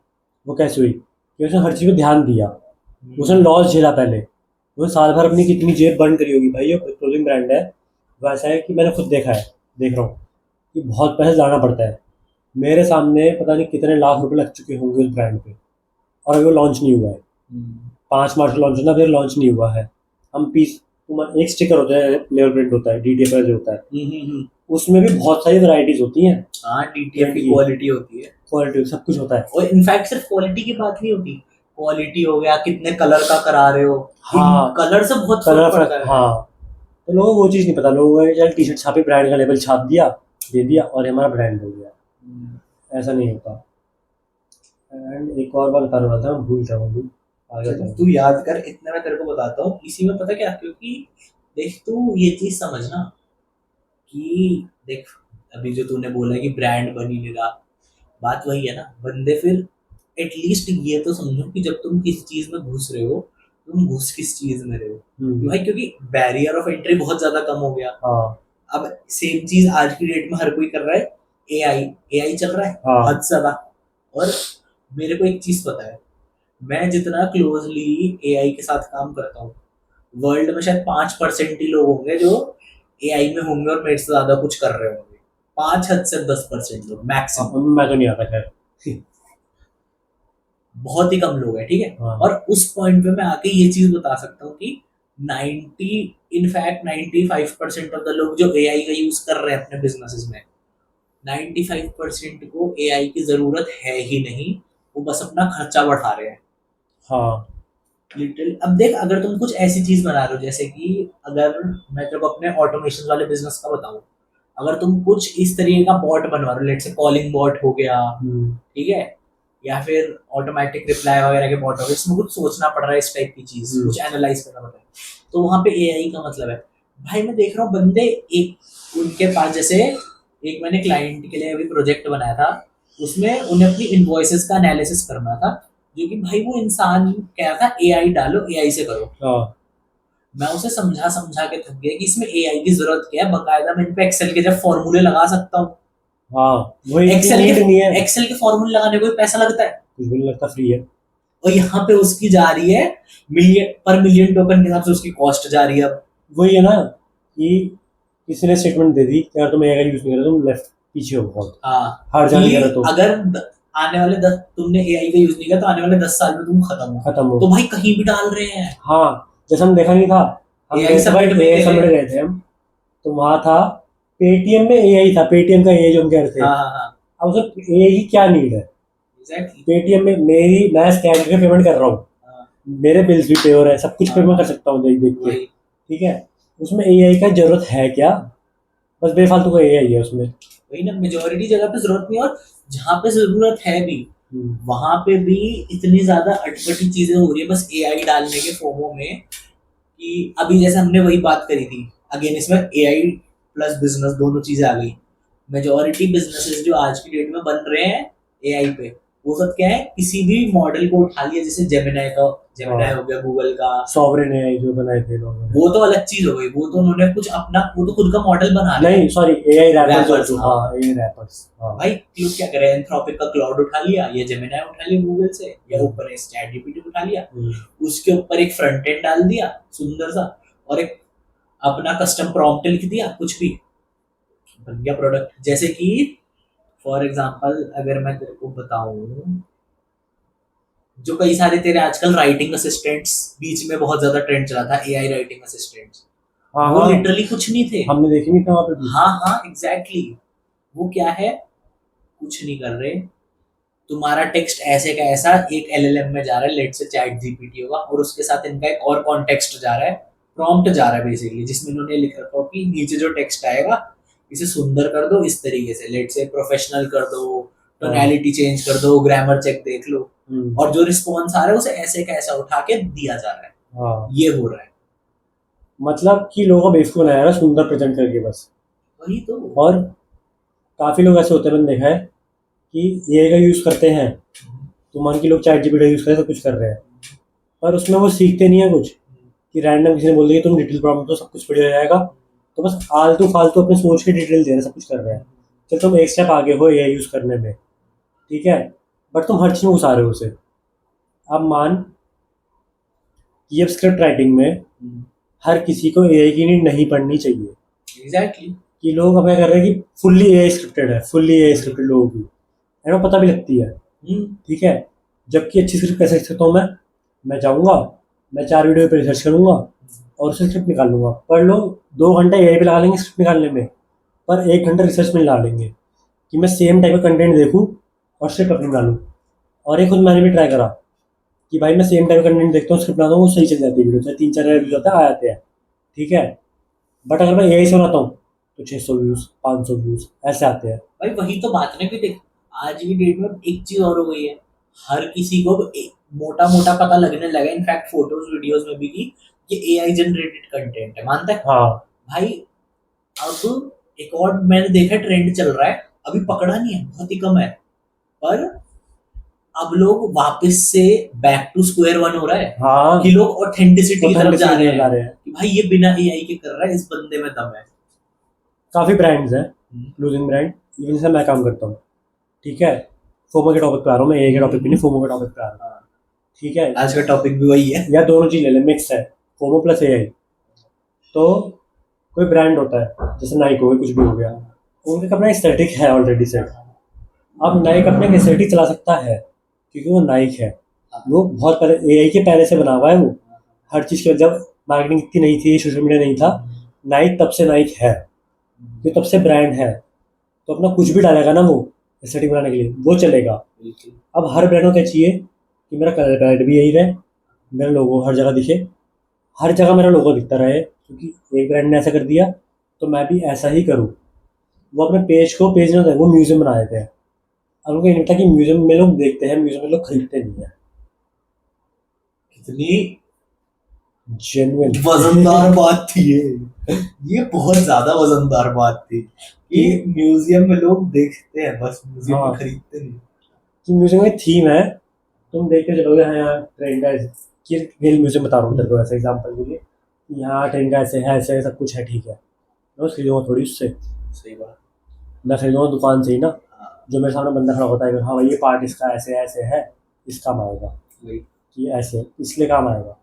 वो कैसे हुई, कि उसने हर चीज़ पे ध्यान दिया, उसने लॉस झेला पहले, उसने साल भर अपनी कितनी जेब बंद करी होगी, भाई ये क्लोथिंग ब्रांड है, वैसा है कि मैंने खुद देखा है, देख रहा हूँ कि बहुत पैसे लाना पड़ता है, मेरे सामने पता नहीं कितने लाख रुपए लग चुके होंगे उस ब्रांड पे, और अभी वो लॉन्च नहीं हुआ है, 5 मार्च को लॉन्च होना, फिर लॉन्च नहीं हुआ है। हम पीस, एक स्टिकर होता है, लेवल प्रिंट होता है, DTF जो होता है, उसमें भी बहुत सारी वैरायटीज होती हैं, हाँ, डीटीएफ की क्वालिटी होती है, क्वालिटी सब कुछ होता है, और इनफैक्ट सिर्फ क्वालिटी की बात नहीं होती, क्वालिटी हो गया, कितने कलर का करा रहे हो, हाँ, कलर से बहुत कलर फर्क पड़ता है। हाँ, तो लोगों को वो चीज़ नहीं पता, लोगों को चल टी शर्ट छापी, ब्रांड का लेबल छाप दिया, दे दिया, और ये हमारा ब्रांड हो गया, ऐसा नहीं होता। एंड एक और बात बताने वाला था, मैं भूल जाऊँ अभी, आगे चल, बताऊँ। तू याद कर, इतना मैं तेरे को बताता हूँ इसी में, पता क्या, क्योंकि देख तू ये चीज समझना कि देख, अभी जो तूने बोला कि ब्रांड बन ही नहीं रहा, बात वही है ना, बंदे फिर एटलीस्ट ये तो समझो कि जब तुम किसी चीज में घुस रहे हो, तुम घुस किस चीज में रहे हो, भाई, क्योंकि बैरियर ऑफ एंट्री बहुत ज्यादा कम हो गया। हाँ। अब सेम चीज आज की डेट में हर कोई कर रहा है, एआई एआई चल रहा है, हाँ। हद से ज्यादा। और मेरे को एक चीज पता है, मैं जितना क्लोजली एआई के साथ काम करता हूँ, वर्ल्ड में शायद 5% ही लोग होंगे जो एआई में होंगे और मेरे से ज्यादा कुछ कर रहे होंगे, 5 हद से 10% लोग मैक्सिमम, मैं तो नहीं आता खैर। बहुत ही कम लोग हैं, ठीक है। हाँ। और उस पॉइंट पे मैं आके ये चीज बता सकता हूँ कि 90 इनफैक्ट 95% ऑफ द लोग जो एआई का यूज कर रहे हैं अपने बिजनेसेस में, 95% को एआई की जरूरत है ही नहीं, वो बस अपना खर्चा बढ़ा रहे हैं। हाँ। लिटिल, अब देख, अगर तुम कुछ ऐसी चीज बना रहे हो, जैसे कि अगर मैं तेरे को अपने ऑटोमेशन वाले बिजनेस का बताऊं, अगर तुम कुछ इस तरीके का बॉट बनवा रहे हो, लेट से कॉलिंग बॉट हो गया, ठीक है, या फिर ऑटोमेटिक रिप्लाई वगैरह के बॉट हो गए, इसमें कुछ सोचना पड़ रहा है, इस टाइप की चीज कुछ एनालाइज करना पड़ रहा है, तो वहां पे एआई का मतलब है। भाई मैं देख रहा हूँ बंदे, एक उनके पास, जैसे एक मैंने क्लाइंट के लिए अभी प्रोजेक्ट बनाया था, उसमें उन्हें अपनी इनवॉइसेस का एनालिसिस करना था, जो कि भाई वो इंसान कह रहा था एआई डालो, एआई से करो। हाँ। मैं उसे समझा समझा के थक गया कि इसमें एआई की जरूरत क्या है, बकायदा मैं इन पे एक्सेल के जब फॉर्मूले लगा सकता हूँ। हाँ, वही एक्सेल नीड नहीं है, के एक्सेल के फॉर्मूले लगाने को कोई पैसा लगता है? कुछ भी नहीं लगता, फ्री है। और यहाँ पे उसकी जा रही है मिलियन पर मिलियन टोकन के हिसाब से उसकी कॉस्ट जा रही है। अब वही है ना कि किसी ने स्टेटमेंट दे दी कि अगर तुम एआई यूज नहीं कर रहे, तुम लेफ्ट पीछे हो बहुत, हाँ, हार जाने कि की तो अगर आने वाले 10 तुमने एआई का यूज नहीं किया तो आने वाले 10 साल में तुम खत्म हो। तो भाई कहीं भी डाल रहे हैं। हाँ, जैसे हम देखा नहीं था, हम AI गए थे भाई, समिट में एआई समिट गए थे हम, तो वहाँ था पेटीएम में एआई था, पेटीएम का एआई जो हम कह रहे थे। हाँ हाँ हाँ, अब उसमें एआई की क्या नीड है? एग्जैक्टली। पेटीएम में मैं स्कैन करके पेमेंट कर रहा हूँ, मेरे बिल्स भी पे हो रहे हैं, सब कुछ पेमेंट कर सकता हूँ देख देख के, ठीक है, उसमें एआई का जरूरत है क्या? बस बेफालतू का एआई है उसमें। वही ना, मेजोरिटी जगह पे जरूरत नहीं है, और जहाँ पे जरूरत है भी वहां पे भी इतनी ज्यादा अटपटी चीजें हो रही है बस एआई डालने के फोमो में, कि अभी जैसे हमने वही बात करी थी, अगेन इसमें एआई प्लस बिजनेस दोनों चीजें आ गई। मेजोरिटी बिजनेसेस जो आज की डेट में बन रहे हैं एआई पे, वो सब क्या है, किसी भी मॉडल को उठा लिया, जैसे जेमिनाई का, जेमिनाई हो गया गूगल का, सॉवरेन एआई जो बनाए थे लोगों ने, वो तो अलग चीज हो गई, वो तो उन्होंने कुछ अपना, वो तो खुद का मॉडल बना लिया। नहीं सॉरी, एआई रैपर्स, Rappers, हाँ एआई रैपर्स। भाई लोग क्या करे, एंथ्रोपिक का क्लाउड उठा लिया, या जेमिनाई उठा लिया गूगल से, या ओपन चैट जीपीटी उठा लिया, उसके ऊपर एक फ्रंट एंड डाल दिया सुंदर सा, और एक अपना कस्टम प्रॉम्प्ट लिख दिया, कुछ भी बन गया प्रोडक्ट। जैसे कि फॉर एग्जाम्पल अगर मैं तेरे को बताऊं, जो कई सारे तेरे आजकल राइटिंग असिस्टेंट्स, बीच में बहुत ज्यादा ट्रेंड चला था एआई राइटिंग असिस्टेंट्स, हाँ वो हाँ, लिटरली कुछ नहीं थे। हमने देखी नहीं था वहाँ पे भी। हाँ हाँ एग्जैक्टली, वो क्या है, कुछ नहीं कर रहे, तुम्हारा टेक्स्ट ऐसे का ऐसा एक एलएलएम में जा रहा है, लेट से चैट जीपीटी होगा, और उसके साथ इनका एक और कॉन्टेक्स्ट जा रहा है, प्रॉम्प्ट जा रहा है बेसिकली, जिसमें इन्होंने लिख रखा हो कि नीचे जो टेक्स्ट आएगा इसे सुंदर कर दो इस तरीके से, लेट से प्रोफेशनल कर दो, हाँ। टोनैलिटी चेंज कर दो, ग्रामर चेक देख लो, हम्म। और जो रिस्पॉन्स आ रहा है उसे ऐसे का ऐसा उठा के दिया जा रहा है। हाँ, ये हो रहा है। मतलब कि लोगों को बेवकूफ बनाया है सुंदर प्रेजेंट करके बस। वही तो। और काफी लोग ऐसे होते हैं, मैंने देखा है कि एआई का यूज करते हैं, तो मान के लोग चैट जीपीटी यूज कर सब कुछ कर रहे हैं, पर उसमें वो सीखते नहीं है कुछ, कि रैंडम किसी ने बोल दिया कि तुम डिटेल प्रॉम्प्ट तो सब कुछ बढ़िया हो जाएगा, तो बस आलतू फालतू अपने सोच के डिटेल दे रहे हैं, सब कुछ कर रहे हैं। चल तुम एक स्टेप आगे हो एआई यूज करने में, ठीक है, बट तुम हर चीज में घुसा रहे हो उसे। अब मान कि अब स्क्रिप्ट राइटिंग में हर किसी को एआई की नीड नहीं पड़नी चाहिए। एग्जैक्टली। कि लोग हमें कर रहे हैं कि फुल्ली एआई स्क्रिप्टेड है, फुल्ली एआई स्क्रिप्टेड लोगों की एंड वो पता भी लगती है, ठीक है। जबकि अच्छी स्क्रिप्ट कैसे लिख सकता हूँ मैं जाऊँगा, मैं 4 वीडियो पे रिसर्च करूँगा और उससे स्क्रिप्ट निकाल लूँगा। पर लोग 2 घंटा एआई पे लगा लेंगे स्क्रिप्ट निकालने में, पर 1 घंटा रिसर्च में लगा लेंगे कि मैं सेम टाइप का कंटेंट देखूँ और स्क्रिप्ट अपनी बना लूँ। और ये खुद मैंने भी ट्राई करा कि भाई मैं सेम टाइप का कंटेंट देखता हूँ, स्क्रिप्ट बनाता हूँ, वो सही चल जाती है, वीडियो चाहे 3-4 व्यूज होता है आ जाते हैं, ठीक है। बट अगर मैं एआई से बनाता हूँ तो 600 व्यूज, 500 व्यूज ऐसे आते हैं। भाई वही तो बात है ना, कि देख आज की डेट में एक चीज और हो गई है, हर किसी को मोटा मोटा पता लगने लगा, इनफैक्ट फोटोज वीडियोस में भी, कि ये एआई जनरेटेड कंटेंट है, मानता है हाँ, भाई। अब एक और मैंने देखा ट्रेंड चल रहा है, अभी पकड़ा नहीं है, बहुत ही कम है, पर अब लोग वापस से बैक टू स्क्वायर वन हो रहा है, हाँ, कि लोग ऑथेंटिसिटी की तरफ जा रहे ला हैं, रहे हैं। कि भाई ये बिना एआई के कर रहा है, इस बंदे में दम है। काफ़ी ब्रांड्स हैं, क्लोथिंग ब्रांड, इवन से मैं काम करता हूँ, ठीक है। फोमो के टॉपिक पे आ रहा हूँ मैं, ए के टॉपिक पे नहीं, फोमो के टॉपिक पे आ रहा हूँ, ठीक है। आज का टॉपिक भी वही है। या दोनों चीज़ ले लें, मिक्स है, फोमो प्लस एआई। तो कोई ब्रांड होता है जैसे नाइक हो गया, कुछ भी हो गया, उनका अपना एस्थेटिक है ऑलरेडी सेट। अब नाइक अपने एस्थेटिक चला सकता है क्योंकि वो नाइक है, वो बहुत पहले एआई के पहले से बना हुआ है वो। हर चीज़ की जब मार्केटिंग इतनी नहीं थी, सोशल मीडिया नहीं था, नाइक तब से नाइक है, ये तब से ब्रांड है, तो अपना कुछ भी डालेगा ना वो एस्थेटिक बनाने के लिए वो चलेगा। अब हर ब्रांड को क्या चाहिए कि मेरा कलर पैलेट भी यही रहे, मेरा लोगो हर जगह दिखे, हर जगह मेरा लोगो दिखता रहे, क्योंकि एक ब्रांड ने ऐसा कर दिया तो मैं भी ऐसा ही करूँ। वो अपने पेज को पेज में वो म्यूजियम बना देते हैं। अब उनको ये नहीं था कि म्यूजियम में लोग देखते हैं, म्यूजियम में लोग खरीदते नहीं है। कितनी जेन्युइन वजनदार बात थी ये बहुत ज्यादा वजनदार बात थी, कि म्यूजियम में लोग देखते हैं बस, म्यूजियम हाँ। में खरीदते नहीं। कि म्यूजियम में थीम है, तुम देख के चलोगे हाँ यार ट्रेन का कि रियल म्यूजियम बता रहा हूँ तेरे को ऐसे एग्जाम्पल के लिए, यहाँ ट्रेन का ऐसे है, ऐसे सब कुछ है, ठीक है, मैं बस खरीदूंगा थोड़ी उससे, सही बात। मैं खरीदूंगा दुकान से ही ना। हाँ, जो मेरे सामने बंदा खड़ा होता है कि हाँ भाई ये पार्ट इसका ऐसे ऐसे है, इस काम आएगा, वही। कि ऐसे इसलिए काम आएगा,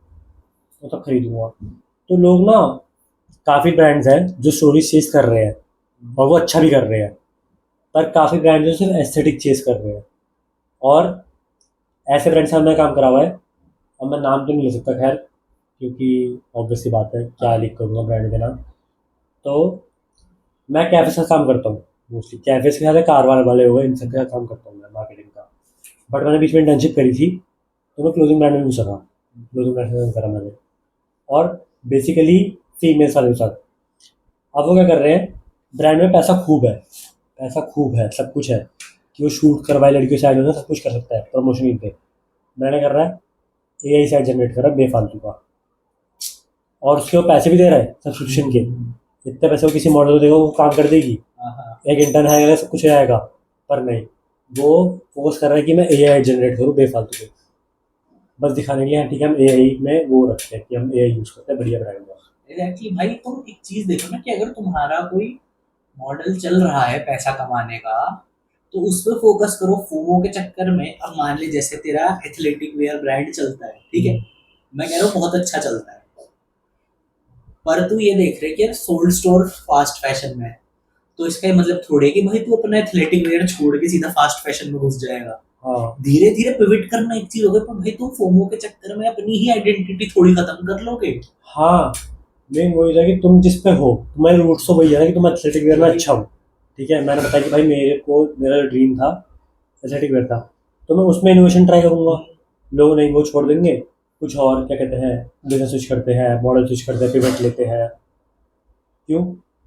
वो तब खरीदूंगा। तो लोग ना, काफ़ी ब्रांड्स हैं जो स्टोरी चेज कर रहे हैं और वो अच्छा भी कर रहे हैं, पर काफ़ी ब्रांड्स जो सिर्फ एस्थेटिक चेज कर रहे हैं। और ऐसे ब्रांड से हमने काम करा हुआ है, अब मैं नाम तो नहीं ले सकता खैर, क्योंकि ऑब्वियस सी बात है क्या लिख करूँगा ब्रांड के नाम। तो मैं कैफे से काम करता हूँ, मोस्टली कैफे के साथ कार वाले हो गए, इन सब के साथ काम करता हूँ मैं मार्केटिंग का। बट मैंने बीच में इंटर्नशिप करी थी तो मैं क्लोथिंग ब्रांड में घुसा था, क्लोथिंग ब्रांड से काम करा मैंने, और बेसिकली फीमेल्स वाले के साथ। अब वो क्या कर रहे हैं, ब्रांड में पैसा खूब है, पैसा खूब है, सब कुछ है, कि वो शूट करवाए लड़कियों से आगे सब कुछ कर सकता है प्रमोशन पे। ब्रांड कर रहा है एआई साइट जनरेट कर रहा है बेफालतू का, और उसके वो पैसे भी दे रहा है सब्सक्रिप्शन के, इतने पैसे वो किसी मॉडल को देगा वो काम कर देगी, एक इंटर्न आएगा सब कुछ हो जाएगा। पर नहीं, वो फोकस कर रहा है कि मैं एआई जनरेट करूँ बेफालतू के, बस दिखाने के लिए हाँ ठीक है हम एआई में वो रखते हैं कि हम एआई यूज़ करते हैं, बढ़िया ब्रांड है। एग्जैक्टली भाई, तुम एक चीज देखो ना, कि अगर तुम्हारा कोई मॉडल चल रहा है पैसा कमाने का, तो उस पर फोकस करो, फोमो के चक्कर में। अब मान ले जैसे तेरा एथलेटिक वेयर ब्रांड चलता है, ठीक है, मैं कह रहा हूँ बहुत अच्छा चलता है, पर तू ये देख रहे कि यार सोल्ड स्टोर फास्ट फैशन में है, तो इसका ये मतलब थोड़े है कि भाई तू अपना एथलेटिक वेयर छोड़ के सीधा फास्ट फैशन में घुस जाएगा। हाँ धीरे धीरे पिवट करना एक चीज होगी, पर भाई तुम फोमो के चक्कर में अपनी ही आइडेंटिटी थोड़ी खत्म कर लोगे। हाँ, मेन वही था कि तुम जिस पे हो, तुम्हारे रूट्स तो वही है ना कि तुम एथलेटिक वेयर में अच्छा हो। ठीक है, मैंने बताया कि भाई मेरा ड्रीम था एथलेटिक वेयर था, तो मैं उसमें इनोवेशन ट्राई करूंगा। लोग नहीं, वो छोड़ देंगे, कुछ और क्या कहते हैं, बिजनेस स्विच करते हैं, मॉडल स्विच करते हैं, पिवट लेते हैं। क्यों?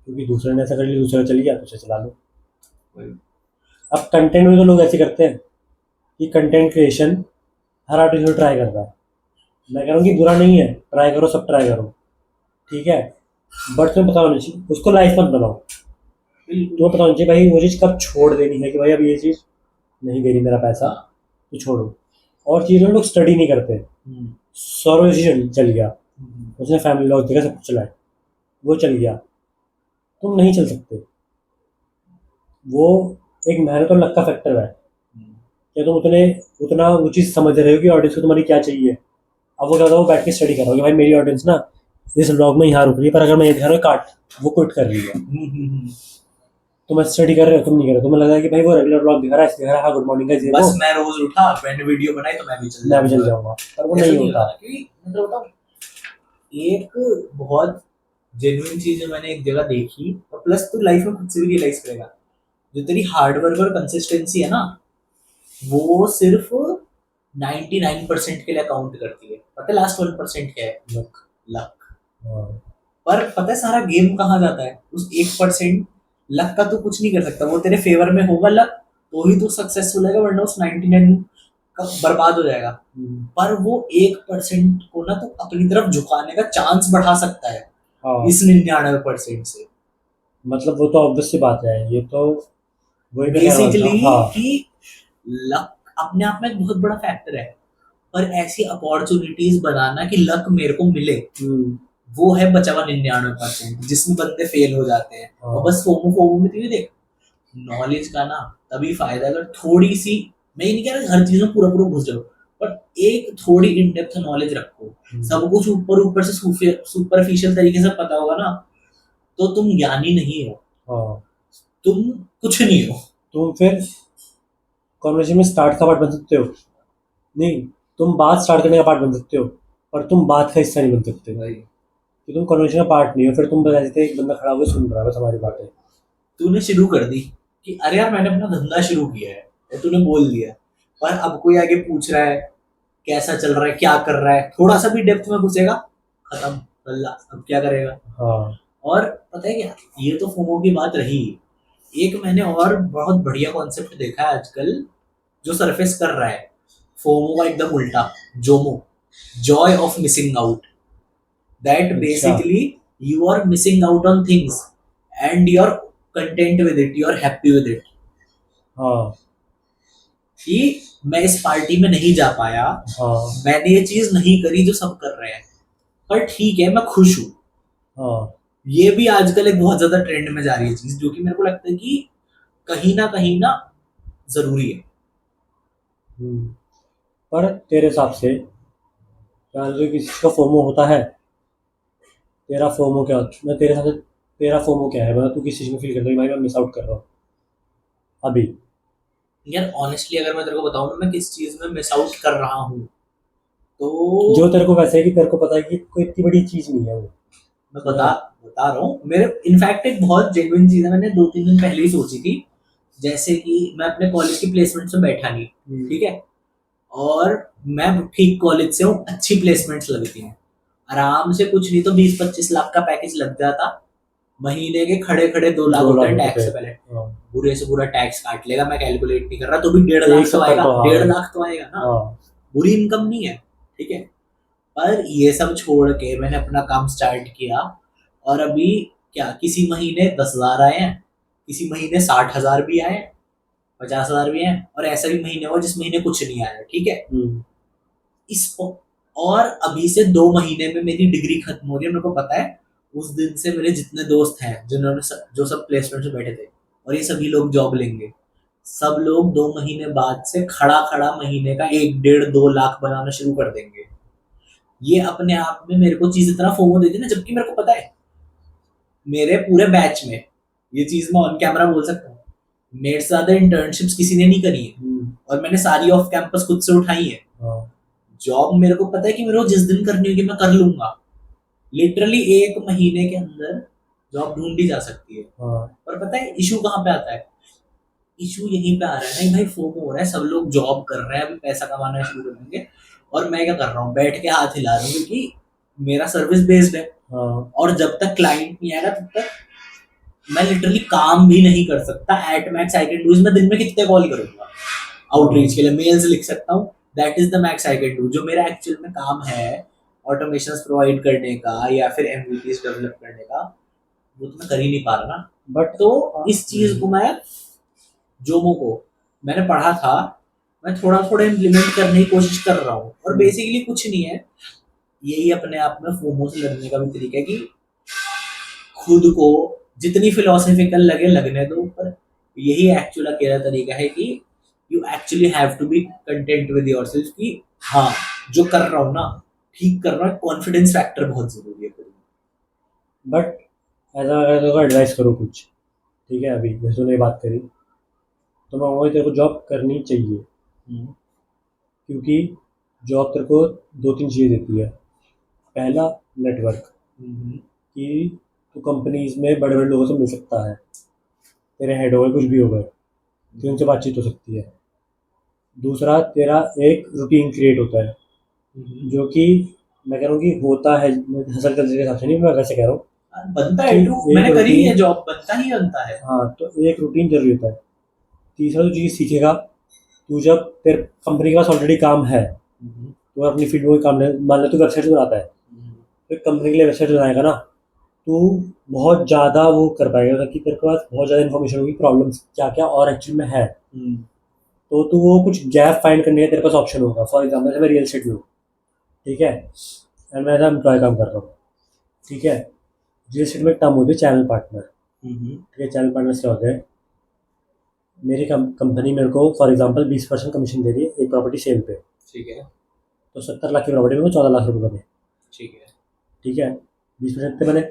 क्योंकि दूसरे ने ऐसा कर लिया, दूसरा चल गया तो उसे चला लो। अब कंटेंट में तो लोग ऐसे करते हैं कि कंटेंट क्रिएशन हर आर्टिस्ट ट्राई कर रहा है। मैं कह रहा हूँ कि बुरा नहीं है, ट्राई करो, सब ट्राई करो, ठीक है, बट तुम्हें पता होना चाहिए, उसको लाइफ मत बनाओ। तुम्हें पता होना चाहिए भाई वो चीज़ कब छोड़ देनी है, कि भाई अब ये चीज़ नहीं दे रही मेरा पैसा, तो छोड़ो। और चीज़ों में लोग स्टडी नहीं करते। सौरव जी चल गया, उसने फैमिली लॉग देखा, सब कुछ चलाए, वो चल गया, तुम नहीं चल सकते। वो एक मेहनत और लक का फैक्टर है, क्या तुम उतने उतना वो चीज़ समझ रहे हो कि ऑडियंस को तुम्हारी क्या चाहिए। अब वो क्या होता है, वो बैठ के स्टडी कर रहा हो कि भाई मेरी ऑडियंस ना इस व्लॉग में यहाँ रुक रही है, पर अगर मैं ये दिखा रहा हूँ काट, वो क्विट कर रही है। तुम स्टडी कर रहे हो, तुम नहीं कर रहे हो, तुम्हें लगा कि भाई वो रेगुलर व्लॉग दिखा रहा है, इसलिए दिखा रहा है, हाँ गुड मॉर्निंग गाइस, ये बस वो मैं रोज उठा, मैंने वीडियो बनाई तो मैं भी चल जाऊंगा, पर वो ऐसा नहीं नहीं होता। होता। क्योंकि मतलब बताऊं, एक बहुत जेन्युइन चीज है मैंने एक जगह देखी, और प्लस तू लाइफ में खुद से भी रियलाइज करेगा, जो तेरी हार्ड वर्क और कंसिस्टेंसी है ना, वो सिर्फ 99% के लिए काउंट करती है। पता है लास्ट 1% क्या है? लक। लक। हाँ। पर पता है सारा गेम कहाँ जाता है? उस 1%। लक का तो कुछ नहीं कर सकता, वो तेरे फेवर में होगा लक तो ही तू सक्सेसफुल है, वरना उस 99 का बर्बाद हो जाएगा। पर वो 1% को ना तो अपनी तरफ झुकाने का चांस बढ़ा सकता है, हाँ, इस 99% से। मतलब वो तो ऑब्वियस सी बात है, ये तो वही मैं कह रहा बेसिकली था। हाँ। कि लक अपने आप में एक बहुत बड़ा फैक्टर है, पर ऐसी अपॉर्चुनिटीज बनाना कि लक मेरे को मिले, वो है बचा हुआ 99%, जिसमें बंदे फेल हो जाते हैं। हाँ। और बस फोमो फोमो में तो ये देख, नॉलेज का ना तभी फायदा है अगर थोड़ी सी, मैं ये नहीं कह रहा हर चीज में पूरा पूरा घुस जाओ, पर एक थोड़ी इन डेप्थ नॉलेज रखो। सब कुछ ऊपर ऊपर से सुपरफिशियल तरीके से पता होगा ना, तो तुम ज्ञानी नहीं हो। हाँ, तुम कुछ नहीं हो। तुम फिर कॉन्वर्सेशन में स्टार्ट का पार्ट बन सकते हो, नहीं, तुम बात स्टार्ट करने का पार्ट बन सकते हो, पर तुम बात का हिस्सा नहीं बन सकते भाई, कि तुम कन्वर्सेशन का पार्ट नहीं हो। फिर तुम बस ऐसे एक बंदा खड़ा होकर सुन रहा है बस हमारी बातें। तूने शुरू कर दी कि अरे यार मैंने अपना धंधा शुरू किया है, और तूने बोल दिया, पर अब कोई आगे पूछ रहा है कैसा चल रहा है, क्या कर रहा है, थोड़ा सा भी डेप्थ में घुसेगा, खत्म, अल्लाह अब क्या करेगा। हाँ। और पता है क्या, ये तो फोमो की बात रही। एक मैंने और बहुत बढ़िया कॉन्सेप्ट देखा है आजकल, जो सरफेस कर रहा है फोमो का एकदम उल्टा, JOMO, joy of missing out. That basically you are missing out on things and you are content with it, you are happy with it. हाँ। कि मैं इस पार्टी में नहीं जा पाया, हाँ। मैंने ये चीज नहीं करी जो सब कर रहे हैं, पर ठीक है मैं खुश हूँ। हाँ। ये भी आजकल एक बहुत ज्यादा ट्रेंड में जा रही है चीज, जो कि मेरे को लगता है कि कहीं ना जरूरी है। पर तेरे हिसाब से क्या जो किसी का फोमो होता है, तेरा फोमो क्या होता है? मैं तेरे हिसाब से तेरा फोमो क्या है, मतलब तू किस चीज़ में फील करता है कि भाई मैं मिस आउट कर रहा हूँ अभी? यार ऑनेस्टली अगर मैं तेरे को बताऊं ना, मैं किस चीज में मिस आउट कर रहा हूँ, तो जो तेरे को वैसे है कि तेरे को पता है कि कोई इतनी बड़ी चीज़ नहीं है वो। मैं बता रहा हूँ। मेरे इनफैक्ट एक बहुत जेन्युइन चीज है, मैंने 2-3 दिन पहले ही सोची थी। जैसे कि मैं अपने कॉलेज की प्लेसमेंट में बैठा नहीं, ठीक है, और मैं ठीक कॉलेज से हूँ, अच्छी प्लेसमेंट्स लगती हैं, आराम से कुछ नहीं तो 20-25 लाख का पैकेज लग जाता महीने के, खड़े खड़े 2 लाख 2 होते लाख हैं रुपए टैक्स पे। से पहले। हाँ। बुरे से बुरा टैक्स काट लेगा, मैं कैलकुलेट नहीं कर रहा, तो भी 1.5 लाख एक तो सत्तर आएगा, तो हाँ। 1.5 लाख तो आएगा ना। हाँ। बुरी इनकम नहीं है, ठीक है। पर ये सब छोड़ के मैंने अपना काम स्टार्ट किया, और अभी क्या किसी महीने 10,000 आए हैं, किसी महीने 60,000 भी आए, 50,000 भी हैं, और ऐसा भी महीने हुआ जिस महीने कुछ नहीं आया, ठीक है। इस और अभी से 2 महीने में मेरी डिग्री खत्म हो रही है। मेरे को पता है उस दिन से मेरे जितने दोस्त हैं जिन्होंने जो सब प्लेसमेंट में बैठे थे, और ये सभी लोग जॉब लेंगे, सब लोग 2 महीने बाद से खड़ा खड़ा महीने का 1-1.5-2 लाख बनाना शुरू कर देंगे। ये अपने आप में मेरे को चीज इतना फोमो देती है ना, जबकि मेरे को पता है मेरे पूरे बैच में ये चीज मैं ऑन कैमरा बोल सकता हूँ। मेरे से ज्यादा इंटर्नशिप्स किसी ने नहीं करी है और मैंने सारी ऑफ कैंपस खुद से उठाई है। हाँ जॉब मेरे को पता है कि मेरे को जिस दिन करनी होगी मैं कर लूंगा। लिटरली 1 महीने के अंदर जॉब ढूंढी जा सकती है। हाँ पर पता है इशू कहाँ पे आता है? इशू यहीं पे आ रहा है, नहीं भाई फोमो हो रहा है, सब लोग जॉब कर रहे हैं, अभी पैसा कमाना शुरू करेंगे और मैं क्या कर रहा हूँ, बैठ के हाथ हिला रहा हूँ क्योंकि मेरा सर्विस बेस्ड है। हाँ और जब तक क्लाइंट नहीं आएगा तब तक मैं लिटरली काम भी नहीं कर सकता। At max I can do, मैं दिन में कितने कॉल करूंगा आउटरीच के लिए, मेल्स लिख सकता हूँ, that is the max I can do. जो मेरा एक्चुअल में काम है ऑटोमेशन प्रोवाइड करने का या फिर एमवीपीज डेवलप करने का, वो तो मैं कर ही नहीं पा रहा ना। बट तो इस चीज को मैं, जोमो को मैंने पढ़ा था, मैं थोड़ा थोड़ा इम्प्लीमेंट करने की कोशिश कर रहा हूँ। और बेसिकली कुछ नहीं है, यही अपने आप में फोमो से लड़ने का भी तरीका है कि खुद को जितनी फिलोसफिकल लगे लगने दो, पर यही एक्चुअल अकेला तरीका है कि you actually have to be content with yourself कि हाँ जो कर रहा हूँ ना ठीक कर रहा हूँ। कॉन्फिडेंस फैक्टर बहुत जरूरी है। बट ऐसा अगर तेरे को एडवाइस करूँ कुछ, ठीक है, अभी जैसे तूने ये बात करी, तो मैं कहूँगा तेरे को जॉब करनी चाहिए, क्योंकि जॉब तेरे को दो तीन चीज़ें देती है। पहला, नेटवर्क, कि तू कंपनीज में बड़े बड़े लोगों से मिल सकता है, तेरे हेड हो गए कुछ भी हो गए तो उनसे बातचीत हो सकती है। दूसरा, तेरा एक रूटीन क्रिएट होता है, जो कि मैं कह रहा हूँ कि होता है, हसल कल्चर के हिसाब से नहीं, मैं वैसे कह रहा हूँ बनता कि है टू, एक मैंने करी है रूटीन, जॉब, बनता ही बनता है। हाँ, तो एक रूटीन जरूरी होता है। तीसरा, जो चीज़ सीखेगा तू, जब तेरे कंपनी के पास ऑलरेडी काम है, तो अपनी फील्ड में काम नहीं, मान लो तू वेबसाइट बनाता है, तो एक कंपनी के लिए वेबसाइट बनाएगा ना, तो बहुत ज़्यादा वो कर पाएगा, ताकि तेरे पास बहुत ज़्यादा इन्फॉर्मेशन होगी प्रॉब्लम्स क्या क्या और एक्चुअल में है। तो तू वो कुछ गैप फाइंड करने का तेरे पास ऑप्शन होगा। फॉर एग्जाम्पल मैं रियल एस्टेट में हूँ, ठीक है, एंड मैं एज एम्प्लॉय काम कर रहा हूँ, ठीक है। रियल एस्टेट में एक टर्म होती है चैनल पार्टनर, ठीक है। चैनल पार्टनर क्या होते हैं? मेरी कंपनी मेरे को फॉर एग्जांपल 20% कमीशन दे रही है एक प्रॉपर्टी सेल पे, ठीक है, तो 70 लाख की प्रॉपर्टी में 14 लाख रुपए बने, ठीक है। ठीक है। 20% पे मैंने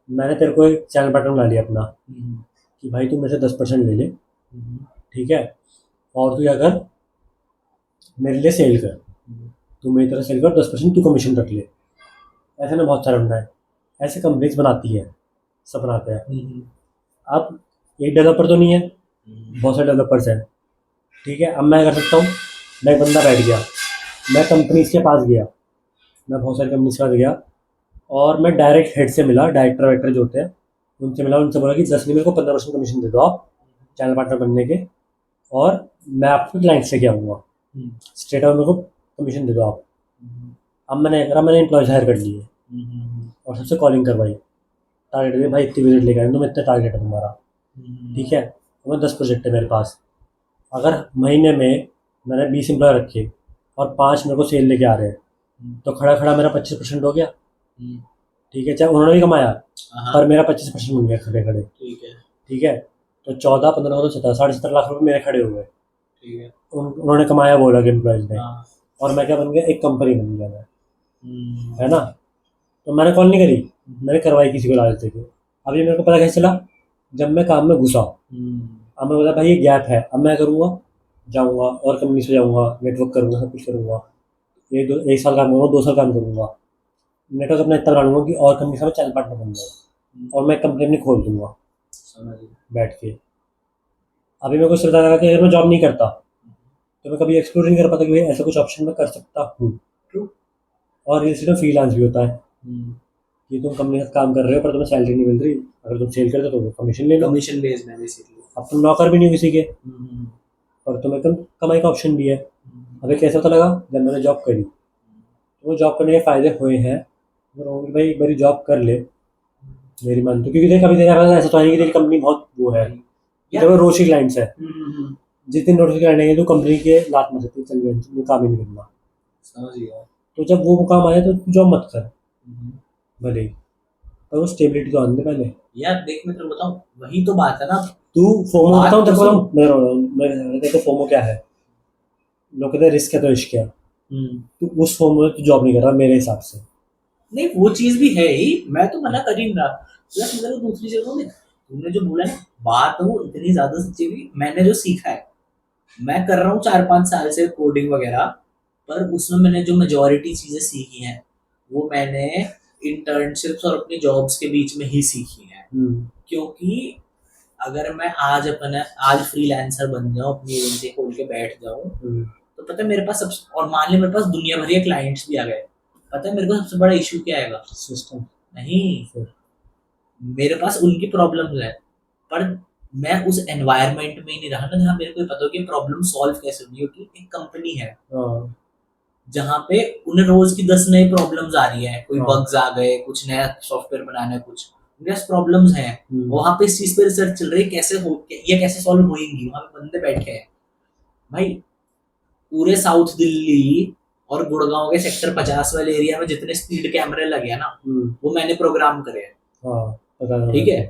मैंने तेरे को एक चैनल पार्टनर बना लिया अपना, कि भाई तू मेरे से 10% ले ले, ठीक है, और तू क्या कर, मेरे लिए सेल कर, तू मेरी तरह सेल कर, 10% तू कमीशन रख ले। ऐसे ना बहुत सारा बंदा है, ऐसे कंपनीज बनाती है, सब बनाते हैं। अब एक डेवलपर तो नहीं है, बहुत सारे डेवलपर्स हैं, ठीक है। अब मैं कर सकता हूँ, मैं एक बंदा बैठ गया, मैं कंपनीज के पास गया, मैं बहुत सारी कंपनीज के पास गया, और मैं डायरेक्ट हेड से मिला, डायरेक्टर वायरेक्टर जो होते हैं उनसे मिला, उनसे बोला कि 10 नहीं, मेरे को 15% कमीशन दे दो आप चैनल पार्टनर बनने के, और मैं आपको क्लाइंट्स लेके आऊँगा, स्ट्रेट अप मेरे को कमीशन दे दो आप। अब मैंने करा, मैंने एम्प्लॉयज हायर कर लिए और सबसे कॉलिंग करवाई, टारगेट दिए, भाई इतनी विजिट लेके आए, तो मैं इतना टारगेट है तुम्हारा, ठीक है। तो मैं 10 प्रोजेक्ट है मेरे पास, अगर महीने में मैंने 20 एम्प्लॉय रखे और 5 मेरे को सेल लेके आ रहे हैं, तो खड़ा खड़ा मेरा 25% हो गया, ठीक है। चाहे उन्होंने भी कमाया, पर मेरा 25% बन गया खड़े खड़े, ठीक है, ठीक है। तो 14 15 तो 17 17.5 लाख रुपये मेरे खड़े हुए, ठीक है। उन्होंने कमाया वो अलग एम्प्लॉयज़ ने, हाँ। और मैं क्या बन गया, एक कंपनी बन गया मैं, है ना। तो मैंने कॉल नहीं करी, मैंने करवाई किसी को लालच देके। अब ये मेरे को पता कैसे चला, जब मैं काम में घुसा, अब मैं बोला भाई ये गैप है, अब मैं करूँगा, जाऊँगा और कंपनी से जाऊँगा, नेटवर्क करूँगा, सब कुछ करूँगा, एक साल काम करूँगा, 2 साल काम करूँगा, नेटवर्क अपना इतना बना लूँगा कि और कंपनी से मैं चैनल पार्टनर बन जाऊँ, और मैं कंपनी अपनी खोल दूँगा समझ गया। बैठ के। अभी मेरे को सिर्फ लगा कि अगर मैं जॉब नहीं करता, तो मैं कभी एक्सप्लोर नहीं कर पाता कि भाई ऐसा कुछ ऑप्शन मैं कर सकता हूँ। True. और रियल एस्टेट में फ्रीलांस भी होता है, कि तुम कंपनी के साथ काम कर रहे हो पर तुम्हें सैलरी नहीं मिल रही, अगर तुम सेल करते हो तो कमीशन ले लो। कमीशन बेस्ड है बेसिकली। अब तुम नौकर भी नहीं हो किसी के, पर तुम्हें कमाई का ऑप्शन भी है। अभी कैसा पता लगा, जब मैंने जॉब करी, तो वो जॉब करने के फ़ायदे हुए हैं। मैं कहूँगा कि भाई एक बारी जॉब कर ले, मेरी मानते, क्योंकि देख अभी देखा ऐसा तो है नहीं कि तेरी कंपनी बहुत वो है, जब रोज की क्लाइंट्स है, जिस दिन नोटिस क्लाइंट आएंगे तो कंपनी के लात मत सकती, चल गए वो काम ही नहीं करना। समझ गया। तो जब वो काम आए तो तू जॉब मत कर, भले ही, पर वो स्टेबिलिटी तो आने दे पहले। यार देख मैं तेरे को बताऊँ, वही तो बात है ना। तू फोमो, बात बताऊँ तेरे तो को, सुन। मैं देखो फोमो क्या है, लोग कहते हैं रिस्क है तो इश्क है, तू उस फोमो में तू जॉब नहीं कर रहा मेरे हिसाब से। नहीं वो चीज भी है ही, मैं तो मना कर ही नहीं रहा। प्लस मेरे को दूसरी जगह देख, तूने जो बोला ना, बात वो इतनी ज्यादा सच्ची हुई। मैंने जो सीखा है, मैं कर रहा हूँ 4-5 साल से कोडिंग वगैरह, पर उसमें मैंने जो मेजोरिटी चीजें सीखी हैं वो मैंने इंटर्नशिप्स और अपनी जॉब्स के बीच में ही सीखी हैं। क्योंकि अगर मैं आज फ्रीलांसर बन जाऊं, अपनी एजेंसी खोल के बैठ जाऊं, तो पता है मेरे पास सब, और मान ले मेरे पास दुनिया भर के क्लाइंट्स भी आ गए, पता है मेरे को सबसे बड़ा इशू क्या आएगा? सिस्टम। नहीं, मेरे पास उनकी प्रॉब्लम्स है, पर मैं उस एनवायरनमेंट में ही नहीं रहा ना जहाँ मेरे को ये पता हो कि प्रॉब्लम सॉल्व कैसे होगी। क्योंकि एक कंपनी है जहाँ पे उन्हें रोज की 10 नई प्रॉब्लम्स आ रही है, कोई बग्स आ गए, कुछ नया सॉफ्टवेयर बनाना है, कुछ प्रॉब्लम्स हैं, वहां पे इस चीज पे रिसर्च चल रही है, ये कैसे सॉल्व होंगी। वहां पे बंदे बैठे हैं भाई, पूरे साउथ दिल्ली और गुड़गांव के सेक्टर 50 वाले एरिया में जितने स्पीड कैमरे लगे हैं ना, वो मैंने प्रोग्राम करे हैं। ठीक है,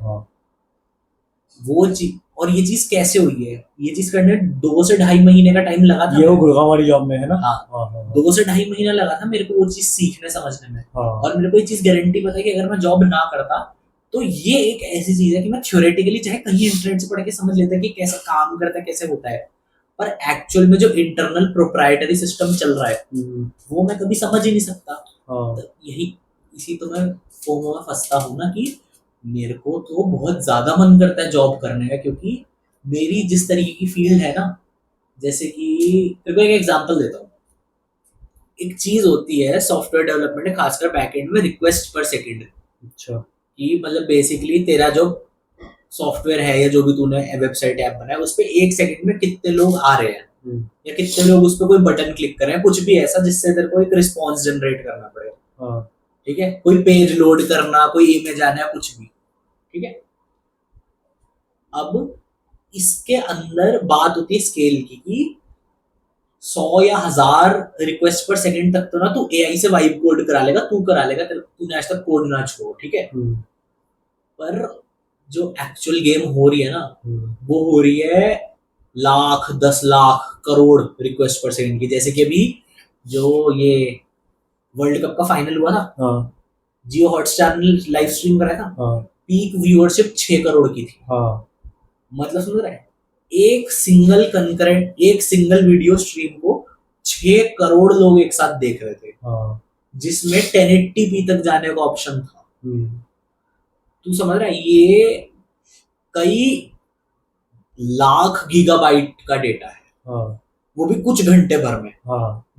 वो चीज, और ये चीज कैसे हुई है, ये चीज करने 2 से ढाई महीने का टाइम लगा था। ये वो गुड़गांव वाली जॉब में है ना? हाँ, 2 से ढाई महीना लगा था मेरे को वो चीज सीखने समझने में। और मेरे को ये चीज गारंटी पता है कि अगर मैं जॉब ना करता, तो ये एक ऐसी चीज है कि मैं थ्योरेटिकली चाहे कहीं इंटरनेट से पढ़ के समझ लेता कि कैसे काम करता है, कैसे होता है, पर एक्चुअल में जो इंटरनल प्रोप्राइटरी सिस्टम चल रहा है वो मैं कभी समझ ही नहीं सकता। तो यही, इसी तो मैं फोमो में फंसता हूँ ना, कि मेरे को तो बहुत ज्यादा मन करता है जॉब करने का, क्योंकि मेरी जिस तरीके की फील्ड है ना, जैसे कि तेरे को एक एग्जांपल देता हूँ। एक चीज होती है सॉफ्टवेयर डेवलपमेंट में, खासकर बैकएंड में, रिक्वेस्ट पर सेकंड। अच्छा। कि मतलब बेसिकली तेरा जो सॉफ्टवेयर है या जो भी तूने वेबसाइट ऐप बनाया, उस पर 1 सेकंड में कितने लोग आ रहे हैं, या कितने लोग उस पर कोई बटन क्लिक कर रहे हैं, कुछ भी ऐसा जिससे तेरे को एक रिस्पॉन्स जनरेट करना पड़े। ठीक है, कोई पेज लोड करना, कोई इमेज आना, कुछ भी। ठीक है, अब इसके अंदर बात होती है स्केल की 100 या 1000 रिक्वेस्ट पर सेकंड तक तो ना तू एआई से वाइब कोड करा लेगा, तू करा लेगा, तूने आज तक कोड ना छोड़। ठीक है, पर जो एक्चुअल गेम हो रही है ना, वो हो रही है लाख, 10 लाख, करोड़ रिक्वेस्ट पर सेकंड की। जैसे कि अभी जो ये वर्ल्ड कप का फाइनल हुआ था, जियो हॉटस्टार ने लाइव स्ट्रीम कराया था, पीक व्यूअरशिप 6 करोड़ की थी। मतलब समझ रहा है, एक सिंगल वीडियो स्ट्रीम को 6 करोड़ लोग एक साथ देख रहे थे, जिसमें 1080p तक जाने का ऑप्शन था। तू समझ रहा है, ये कई लाख गीगाबाइट का डेटा है, वो भी कुछ घंटे भर में,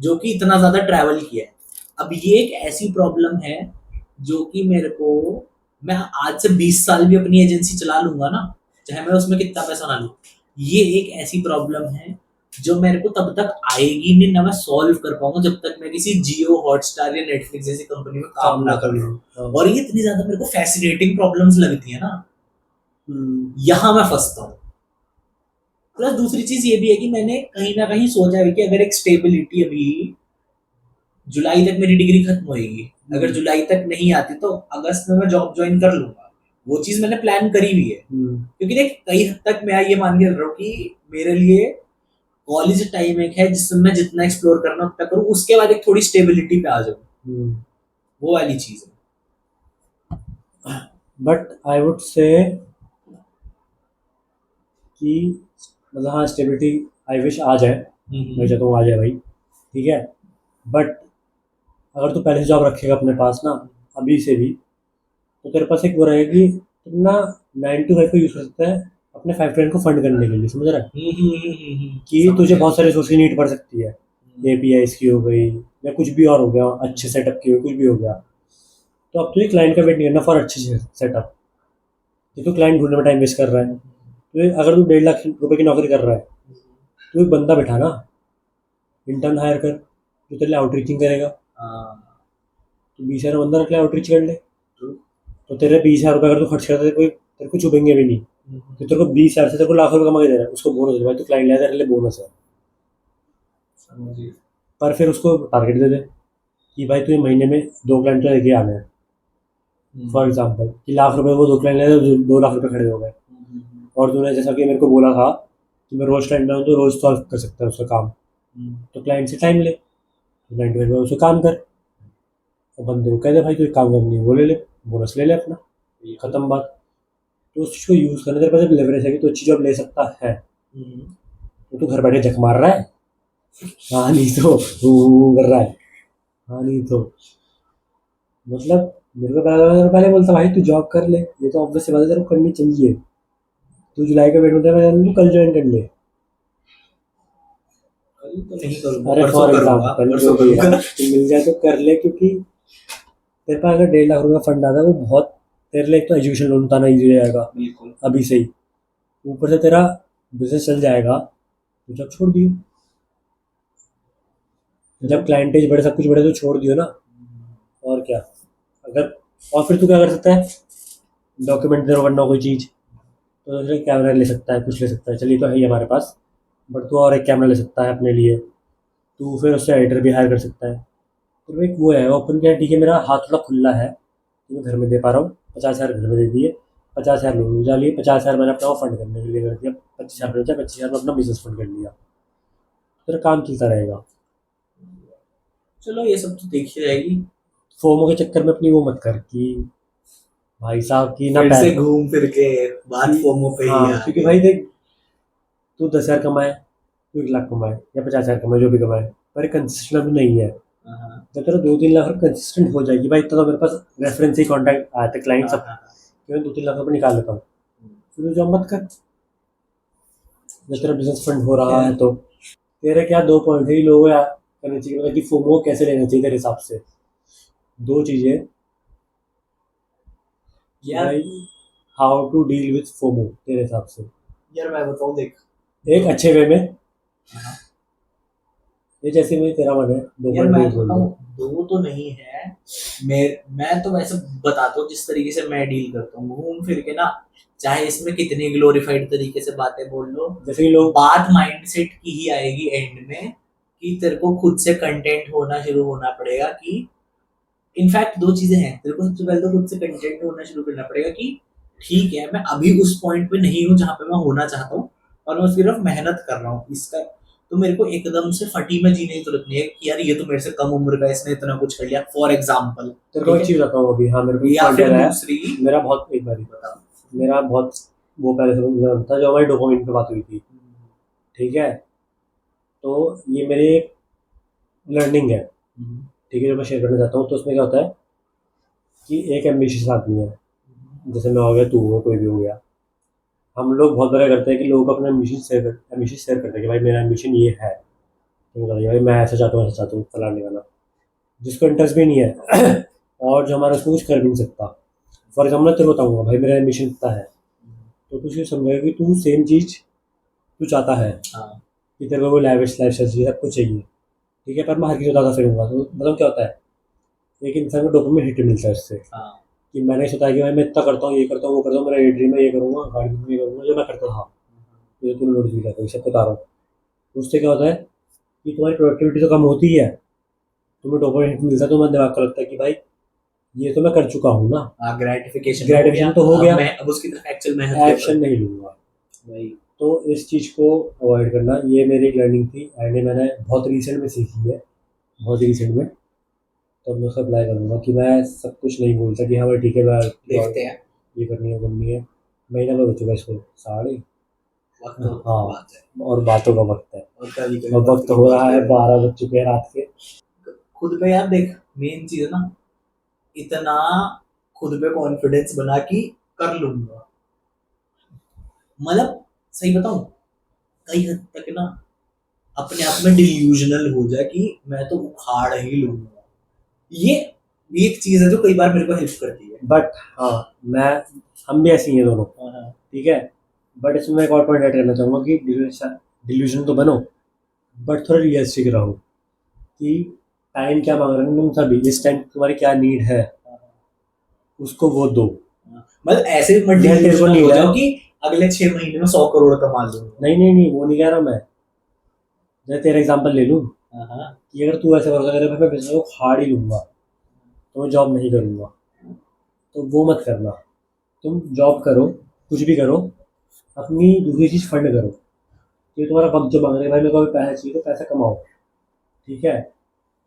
जो कि इतना ज्यादा ट्रैवल किया है। अब ये एक ऐसी प्रॉब्लम है जो कि मेरे को, मैं आज से 20 साल भी अपनी एजेंसी चला लूंगा ना, चाहे मैं उसमें कितना पैसा ना लूं, ये एक ऐसी प्रॉब्लम है जो मेरे को तब तक आएगी नहीं, ना मैं सॉल्व कर पाऊंगा, जब तक मैं किसी जियो हॉटस्टार या नेटफ्लिक्स जैसी कंपनी में काम ना कर लूं। और ये इतनी ज्यादा मेरे को फैसिनेटिंग प्रॉब्लम्स लगती है ना, यहां मैं फंसता हूँ। प्लस दूसरी चीज ये भी है कि मैंने कहीं ना कहीं सोचा है कि अगर एक स्टेबिलिटी, अभी जुलाई तक मेरी डिग्री खत्म होएगी, अगर जुलाई तक नहीं आती तो अगस्त में मैं जॉब ज्वाइन कर लूंगा। वो चीज मैंने प्लान करी हुई है, क्योंकि देख कई हद तक मैं ये मान के रहा हूँ कि मेरे लिए कॉलेज टाइम एक है जिसमें मैं जितना एक्सप्लोर करना उतना करूँ, उसके बाद एक थोड़ी स्टेबिलिटी पे आ जाऊँ, वो वाली चीज है। बट आई वुड से कि मतलब हाँ, स्टेबिलिटी आई विश आ जाए, मैं चाहता हूँ आ जाए भाई, ठीक है। बट अगर तू पहले से जॉब रखेगा अपने पास ना, अभी से भी, तो तेरे पास एक वो रहेगा कि तुम ना 9 to 5 को यूज कर सकता है अपने 5 फ्रेंड को फंड करने के लिए, समझ रहा है? कि तुझे बहुत सारे रिसोर्स की नीड पड़ सकती है, एपीआई की हो गई या कुछ भी और हो गया, अच्छे सेटअप की हो, कुछ भी हो गया, तो अब तुझे क्लाइंट का वेट नहीं करना फॉर अच्छे सेटअप। तो क्लाइंट ढूंढने में टाइम वेस्ट कर रहा है, तो अगर तू 1.5 लाख रुपए की नौकरी कर रहा है, तो एक बंदा बैठा ना, इंटर्न हायर कर, जो तेरे लिए आउटरीचिंग करेगा। तो 20,000 बंदा रख ले, आउटरीच कर ले, तो तेरे 20,000 रुपये अगर तू खर्च करता है, तेरे को चुभेंगे भी नहीं। तो तेरे को 20,000 से तेरे को लाख रुपये कमा के दे रहा है, उसको बोनस दे भाई, तो क्लाइंट लिया तेरे लिए बोनस है। पर फिर उसको टारगेट दे दे कि भाई तुझे महीने में 2 क्लाइंट तो लेके आना है, फॉर एग्जाम्पल कि लाख रुपए वो 2 क्लाइंट ले, 2 लाख रुपए खड़े हो गए। और तूने जैसा कि मेरे को बोला था कि मैं रोज क्लाइंट लाऊँ तो रोज सॉल्व कर सकता है उसका काम, तो क्लाइंट से टाइम ले, क्लाइंट के उससे काम कर, और बंदे को कह दे भाई तू एक काम करनी है वो ले ले, बोनस ले ले अपना, खत्म बात। तो उस चीज़ को यूज़ करना, तेरे पास जब लेवरेज है कि तो अच्छी जॉब ले सकता है, तो तू घर बैठे जख मार रहा है। हाँ नहीं तो कर रहा है। हाँ नहीं तो मतलब मेरे को पहले बोलता भाई तू जॉब कर ले, ये तो ऑब्वियस बात है तेरे को करनी चाहिए। तू जुलाई का वेट होता है, मैं कल ज्वाइन कर ले। कल तो नहीं करूंगा, अरे परसों फॉर करूंगा, एग्जाम्पल जो परसों भी है, करूंगा। तो मिल जाए तो कर ले, क्योंकि तेरे पास अगर 1.5 लाख रुपये फंड आता है वो बहुत तेरे लिए, एक तो एजुकेशन लोन उठाना ईजी हो जाएगा बिल्कुल। अभी से ही, ऊपर से तेरा बिजनेस चल जाएगा। तो जब छोड़ दियो, जब क्लाइंटेज बढ़े सब कुछ बढ़े तो छोड़ दियो ना। और क्या, अगर और फिर तू क्या कर सकता है, डॉक्यूमेंट तेरे को बनना हो कोई चीज़, तो जैसे कैमरा ले सकता है, कुछ ले सकता है, चलिए तो है ही हमारे पास, बट तू और एक कैमरा ले सकता है अपने लिए। तू फिर उससे एडिटर भी हायर कर सकता है। तो एक वो है ओपन क्या, ठीक है मेरा हाथ थोड़ा खुला है, तो मैं घर में दे पा रहा हूँ, 50,000 घर में दे दिए, 50,000 लोन उठा लिए, 50,000 मैंने अपना वो फंड करने के लिए कर दिया, 25,000 बचा, 25,000 में अपना बिजनेस फंड कर लिया, तेरा काम चलता रहेगा। चलो ये सब तो देखी जाएगी। फोमो के चक्कर में अपनी वो मत कर कि भाई साहब की ना फिर से पैर घूम फिर के बात कि फोमो पे ही हाँ, आ क्योंकि गई। भाई देख, तू 10,000 कमाए, तू 1 लाख कमाए या 50,000 कमाए, जो भी कमाए, पर कंसिस्टेंट अभी नहीं है। हाँ जब तेरा 2-3 लाख कंसिस्टेंट हो जाएगी भाई, इतना तो मेरे पास रेफरेंस ही कॉन्टैक्ट आया था क्लाइंट हाँ सब, हाँ। कि मैं 2-3 लाख रुपये निकाल लेता हूँ। फिर जॉब मत कर, जब तेरा बिजनेस फंड हो रहा है तो। तेरे क्या 2 पॉइंट है, लोगों या करनी चाहिए, मतलब कि फोमो कैसे लेना चाहिए तेरे हिसाब से। दो चीज़ें कि यार, भाई how to deal with FOMO तेरे हिसाब से, यार मैं बताऊं देख। एक अच्छे वे में, हाँ। ये जैसे मैं तेरा मन है, दो यार पॉइंट मैं भी तो बोल दे। बताऊं, दो तो नहीं है। मैं तो वैसे बताता हूँ जिस तरीके से मैं डील करता हूँ, घूम फिर के ना। चाहे इसमें कितनी ग्लोरीफाइड तरीके से बातें बोल लो, जैसे कि लोग, बात माइंडसेट की ही आएगी एंड में। कि तेरे को खुद से कंटेंट होना शुरू होना पड़ेगा कि इनफैक्ट दो चीजें हैं, तेरे को सबसे पहले तो खुद से कंटेंट होना शुरू करना पड़ेगा कि ठीक है मैं अभी उस पॉइंट पे नहीं हूँ जहां पे मैं होना चाहता हूँ, और मैं उसकी तरफ मेहनत कर रहा हूँ इसका। तो मेरे को एकदम से फटी में जीने की जरूरत नहीं है कि यार ये तो मेरे से कम उम्र का है, इसने इतना कुछ कर लिया, फॉर एग्जाम्पल। तेरे को ठीक एक है। चीज़ बताऊँ अभी, हाँ मेरे को एक या पॉइंट फिर याद आया। दूसरी। मेरा बहुत एक बारी बता। मेरा बहुत वो पहले से था, जो हमारी डोपामिन पे बात हुई थी, ठीक है, तो ये मेरी एक लर्निंग है, ठीक है, जो मैं शेयर करना चाहता हूँ। तो उसमें क्या होता है कि एक एम्बिशियस आदमी है, जैसे मैं हो गया, तू हो, कोई भी हो गया, हम लोग बहुत बड़ा करते हैं कि लोगों को अपना एम्बिशन शेयर करते हैं कि भाई मेरा एम्बिशन ये है, तो बताइए भाई मैं ऐसा चाहता हूँ, ऐसा चाहता हूँ, फलाने वाला, जिसको इंटरेस्ट भी नहीं है और जो हमारा उसमें कुछ कर भी नहीं सकता। फॉर एग्जाम्पल मैं तेरे को बताऊँगा भाई मेरा एम्बिशन इतना है, तो कुछ ये समझेगा कि तू सेम चीज़ तू चाहता है, हाँ कि तेरे को वो लैविश लाइफस्टाइल चाहिए, सब कुछ चाहिए, ठीक है, पर मैं हर किसी को ज़्यादा फिरूंगा, तो मतलब क्या होता है, एक इंसान को डोपामिन हिट मिलता है उससे, हाँ। कि मैंने सोचा कि भाई मैं इतना करता हूँ, ये करता हूँ, वो करता हूँ, मेरा ये ड्रीम है, ये करूँगा, गाड़ी में ये करूँगा, जो मैं करता था, ये तुम नोटिस भी करते हो, सबको बता रहा हूँ। तो उससे क्या होता है कि तुम्हारी प्रोडक्टिविटी तो कम होती है, तुम्हें डोपामिन हिट मिलता है, तो तुम्हारे दिमाग को लगता है कि भाई ये तो मैं कर चुका हूँ ना, हाँ, ग्रेटिफिकेशन हो गया। ग्रेटिफिकेशन तो हो अब गया, मैं अब उसकी तरफ एक्चुअल मेहनत क्यों एक्शन करूँ। नहीं लूँगा। भाई। तो इस चीज़ को अवॉइड करना, ये मेरी लर्निंग थी, एंड ये मैंने बहुत रिसेंट में सीखी है, बहुत रिसेंट में। तो मैं उसको अप्लाई करूँगा कि मैं सब कुछ नहीं बोलता कि हाँ भाई ठीक है, मैं देखते हैं। ये करनी है, करनी है। महीना में बचूंगा इसको, साढ़े, वक्त तो हाँ, बात है। और बातों का वक्त है, और कभी कभी और वक्त वक्त की हो बात रहा है करें। 12 बज चुके हैं रात के। खुद पे यार देख, मेन चीज है ना, इतना खुद पे कॉन्फिडेंस बना कि कर लूंगा। मतलब सही बताऊं, कई हद तक ना अपने आप में डिल्यूजनल हो जाए कि मैं तो उखाड़ ही लूंगा। ये भी एक चीज है जो कई बार मेरे को हेल्प करती है। बट हाँ, मैं हम भी ऐसे ही हैं दोनों, हाँ, ठीक है, बट इसमें मैं एक और पॉइंट ऐड करना चाहूँगा कि डिल्यूजन तो बनो, बट थोड़ा रियलिस्टिक रहो कि टाइम क्या मांग रहे हैं तुम सभी, इस टाइम तुम्हारी क्या नीड है, उसको वो दो। मतलब ऐसे भी मत मैं तेरे को डिल्यूजनल नीड हो है, जाओ कि अगले 6 महीने में 100 करोड़ कमा लूंगा। नहीं नहीं नहीं, वो नहीं कह रहा मैं, जैसे तेरा एग्जांपल ले लूँ, हाँ कि अगर तू ऐसे भरोसा करे मैं बिजनेस को फाड़ ही लूँगा, तो मैं जॉब नहीं करूँगा, तो वो मत करना। तुम जॉब करो, कुछ भी करो, अपनी दूसरी चीज़ फंड करो, ये तुम्हारा वक्त जो मांग रहे हैं भाई मेरे को अभी पैसा चाहिए, तो पैसा कमाओ, ठीक है,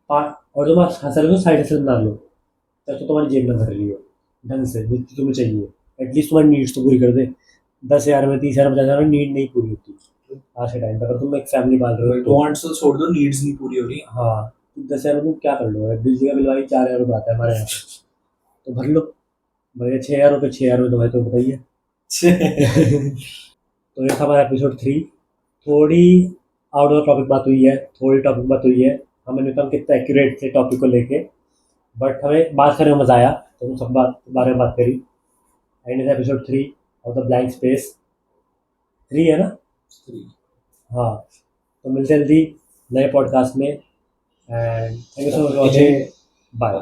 और तुम हसल हो साइड हसल बना लो, तब तो तुम्हारी जेब में भर रही हो ढंग से जितनी तुम्हें चाहिए, एटलीस्ट तुम्हारी नीड्स तो पूरी कर दे। 10,000 में 30,000 50,000 में नीड नहीं पूरी होती आज के टाइम पे। अगर तुम एक फैमिली पाल रहे हो तो वांट्स तो छोड़ दो, नीड्स नहीं पूरी हो रही। हाँ, 10,000 में तुम क्या कर लो? बिजली का बिल भाई 4,000 रुपये आता है हमारे यहाँ पे, तो भर लो भैया। 6,000 रुपये, 6,000 रुपये तो भाई तो बताइए। तो ये था हमारा एपिसोड 3। थोड़ी आउट ऑफ टॉपिक बात हुई है, थोड़ी टॉपिक बात हुई है। हमें नहीं पता हम कितना एक्यूरेट थे टॉपिक को लेके, बट हमें बात करने में मज़ा आया, तो हम सब बात बारे में बात करी। And is episode 3 of the blank space. 3 है ना? हाँ, तो मिलते हैं जल्दी नए पॉडकास्ट में। And thank you so much watching. Bye.